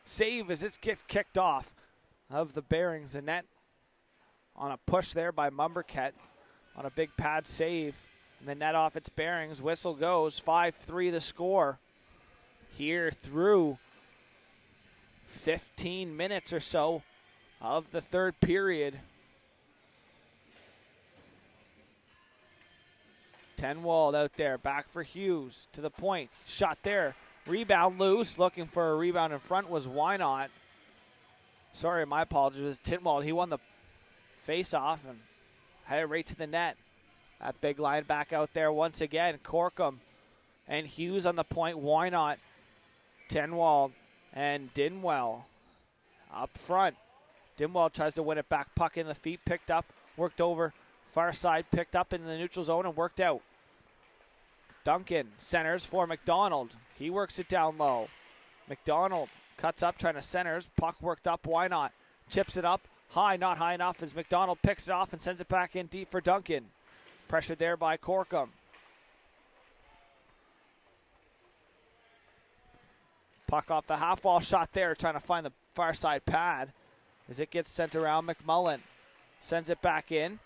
save as it gets kicked off of the bearings. The net on a push there by Mumberket on a big pad save. And the net off its bearings. Whistle goes. 5-3 the score here through 15 minutes or so of the third period. Tenwald out there, back for Hughes, to the point, shot there, rebound loose, looking for a rebound in front was Wynot. Sorry, my apologies, it was Tinwald. He won the face-off and had it right to the net. That big line back out there once again, Corkum and Hughes on the point, Wynot, Tenwald, and Dinwell up front. Dinwell tries to win it back. Puck in the feet, picked up, worked over. Far side, picked up in the neutral zone and worked out. Duncan centers for McDonald. He works it down low. McDonald cuts up, trying to centers. Puck worked up, why not? Chips it up, high, not high enough as McDonald picks it off and sends it back in deep for Duncan. Pressured there by Corkum. Puck off the half wall, shot there, trying to find the far side pad as it gets sent around. McMullen sends it back in.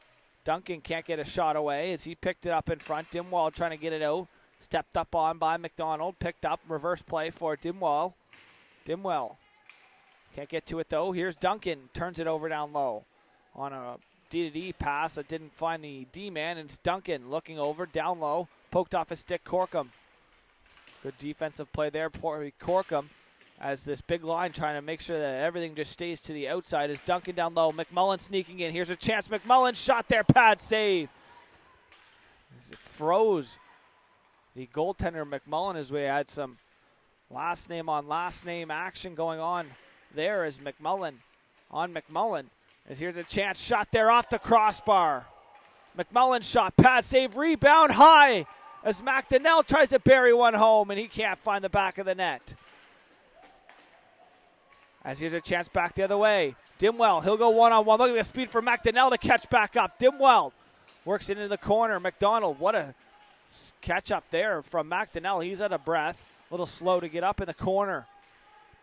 Duncan can't get a shot away as he picked it up in front. Dimwall trying to get it out. Stepped up on by McDonald. Picked up, reverse play for Dimwell. Dimwell can't get to it though. Here's Duncan, turns it over down low on a D-to-D pass that didn't find the D-man, and it's Duncan looking over down low. Poked off his stick, Corkum. Good defensive play there, poor Corkum, as this big line trying to make sure that everything just stays to the outside. Is Duncan down low. McMullen sneaking in. Here's a chance. McMullen shot there. Pad save. As it froze the goaltender McMullen as we had some last name on last name action going on there as McMullen on McMullen. As here's a chance. Shot there off the crossbar. McMullen shot. Pad save. Rebound high. As McDonnell tries to bury one home, and he can't find the back of the net. As here's a chance back the other way. Dimwell, he'll go one-on-one. Look at the speed for McDonnell to catch back up. Dimwell works it into the corner. McDonald, what a catch up there from McDonnell. He's out of breath. A little slow to get up in the corner.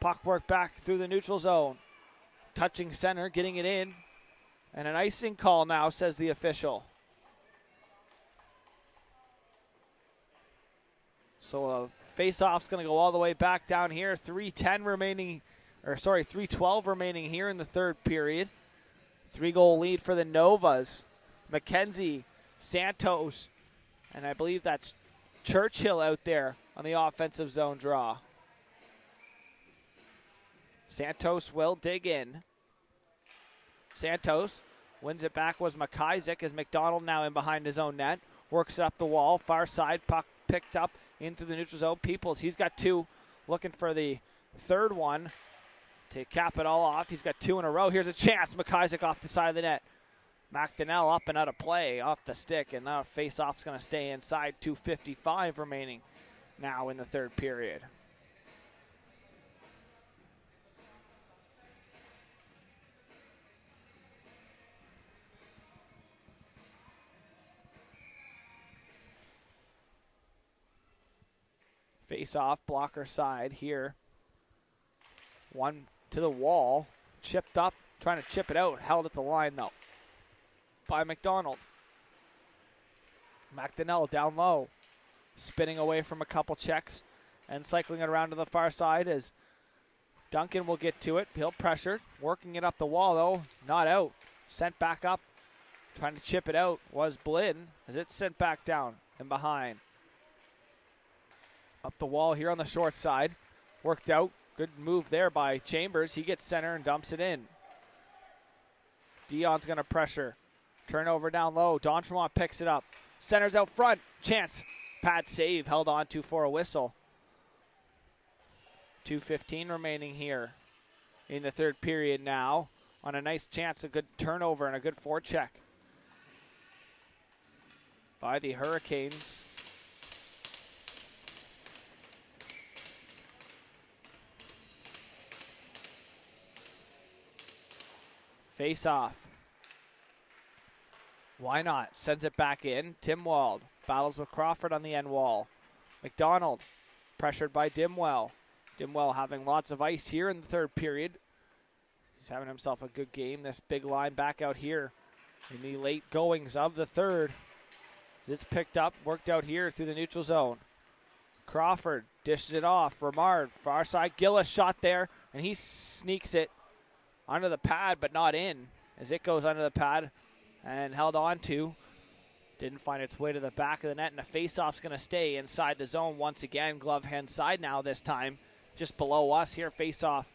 Puck work back through the neutral zone. Touching center, getting it in. And an icing call now, says the official. So face-off's going to go all the way back down here. 3:12 remaining here in the third period. 3-goal lead for the Novas. McKenzie, Santos, and I believe that's Churchill out there on the offensive zone draw. Santos will dig in. Santos wins it back, was McIsaac, as McDonald now in behind his own net. Works up the wall, far side, puck picked up into the neutral zone. Peoples, he's got two, looking for the third one to cap it all off. He's got two in a row. Here's a chance. McIsaac off the side of the net. McDonnell up and out of play off the stick, and now face-off's going to stay inside. 2:55 remaining now in the third period. Face-off, blocker side here. One to the wall, chipped up, trying to chip it out. Held at the line, though, by McDonald. McDonnell down low, spinning away from a couple checks and cycling it around to the far side as Duncan will get to it. He'll pressure, working it up the wall, though. Not out. Sent back up, trying to chip it out was Blinn as it's sent back down and behind. Up the wall here on the short side. Worked out. Good move there by Chambers. He gets center and dumps it in. Dion's going to pressure. Turnover down low. D'Entremont picks it up. Centers out front. Chance. Pad save. Held on to for a whistle. 2:15 remaining here in the third period now. On a nice chance, a good turnover and a good forecheck by the Hurricanes. Face off. Why not? Sends it back in. Timwald battles with Crawford on the end wall. McDonald pressured by Dimwell. Dimwell having lots of ice here in the third period. He's having himself a good game. This big line back out here in the late goings of the third. As it's picked up, worked out here through the neutral zone. Crawford dishes it off. Remard, far side. Gillis shot there, and he sneaks it under the pad, but not in, as it goes under the pad and held on to. Didn't find its way to the back of the net, and the face-off's going to stay inside the zone once again. Glove hand side now this time, just below us here. Face-off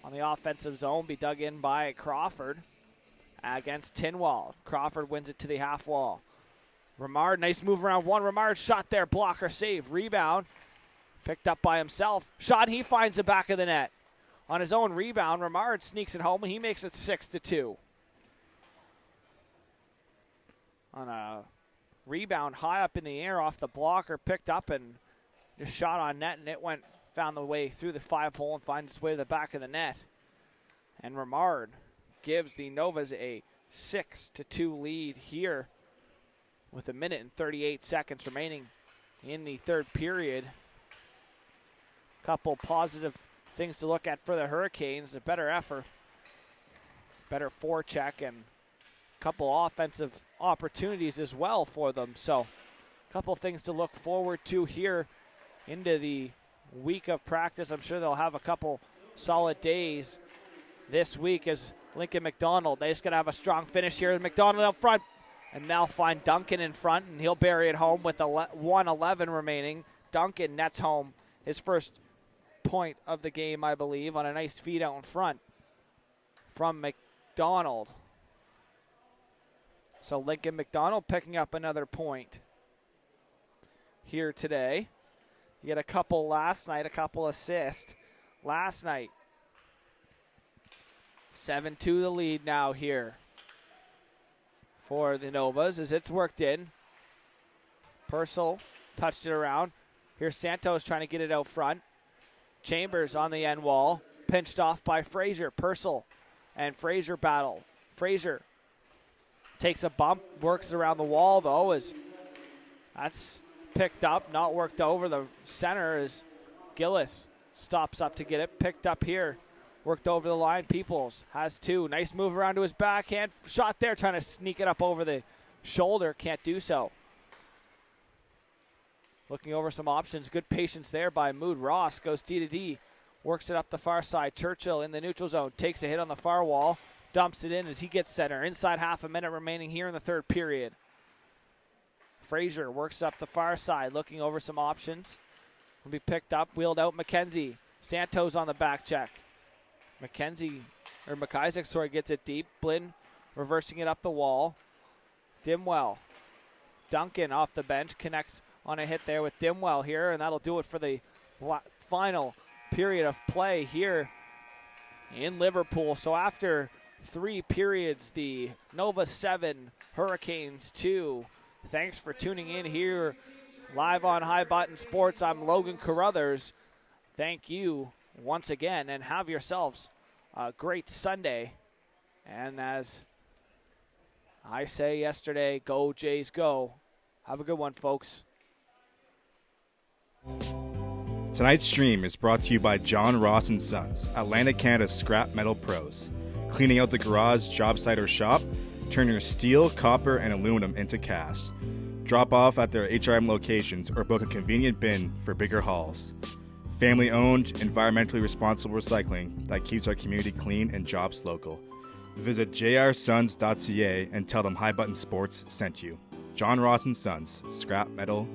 on the offensive zone, be dug in by Crawford against Tinwald. Crawford wins it to the half wall. Remard, nice move around one. Remard shot there, blocker save, rebound. Picked up by himself. Shot, he finds the back of the net. On his own rebound, Remard sneaks it home, and he makes it 6-2. On a rebound high up in the air off the blocker, picked up and just shot on net, and it found the way through the 5-hole and finds its way to the back of the net. And Remard gives the Novas a 6-2 lead here with 1 minute and 38 seconds remaining in the third period. Couple positive things to look at for the Hurricanes. A better effort, better forecheck, and a couple offensive opportunities as well for them. So a couple things to look forward to here into the week of practice. I'm sure they'll have a couple solid days this week as Lincoln McDonald. They just got to have a strong finish here. McDonald up front, and now find Duncan in front, and he'll bury it home with 1:11 remaining. Duncan nets home his first point of the game, I believe, on a nice feed out in front from McDonald. So Lincoln McDonald picking up another point here today. He had a couple last night, a couple assists last night. 7-2 the lead now here for the Novas as it's worked in. Purcell touched it around. Here's Santos trying to get it out front. Chambers on the end wall, pinched off by Frazier. Purcell and Frazier battle. Frazier takes a bump, works around the wall though, as that's picked up, not worked over the center as Gillis stops up to get it. Picked up here Worked over the line. Peoples has two. Nice move around to his backhand. Shot there, trying to sneak it up over the shoulder. Can't do so. Looking over some options. Good patience there by Mood. Ross goes D to D. Works it up the far side. Churchill in the neutral zone. Takes a hit on the far wall. Dumps it in as he gets center. Inside half a minute remaining here in the third period. Frazier works up the far side. Looking over some options. Will be picked up. Wheeled out McKenzie. Santos on the back check. McIsaac gets it deep. Blinn reversing it up the wall. Dimwell. Duncan off the bench connects on a hit there with Dimwell here, and that'll do it for the final period of play here in Liverpool. So after 3 periods, the Nova 7, Hurricanes 2. Thanks for tuning in here live on High Button Sports. I'm Logan Carruthers. Thank you once again, and have yourselves a great Sunday. And as I say yesterday, go Jays go. Have a good one, folks. Tonight's stream is brought to you by John Ross & Sons, Atlantic Canada's scrap metal pros. Cleaning out the garage, job site, or shop, turn your steel, copper, and aluminum into cash. Drop off at their HRM locations or book a convenient bin for bigger hauls. Family-owned, environmentally responsible recycling that keeps our community clean and jobs local. Visit jrsons.ca and tell them High Button Sports sent you. John Ross & Sons, scrap metal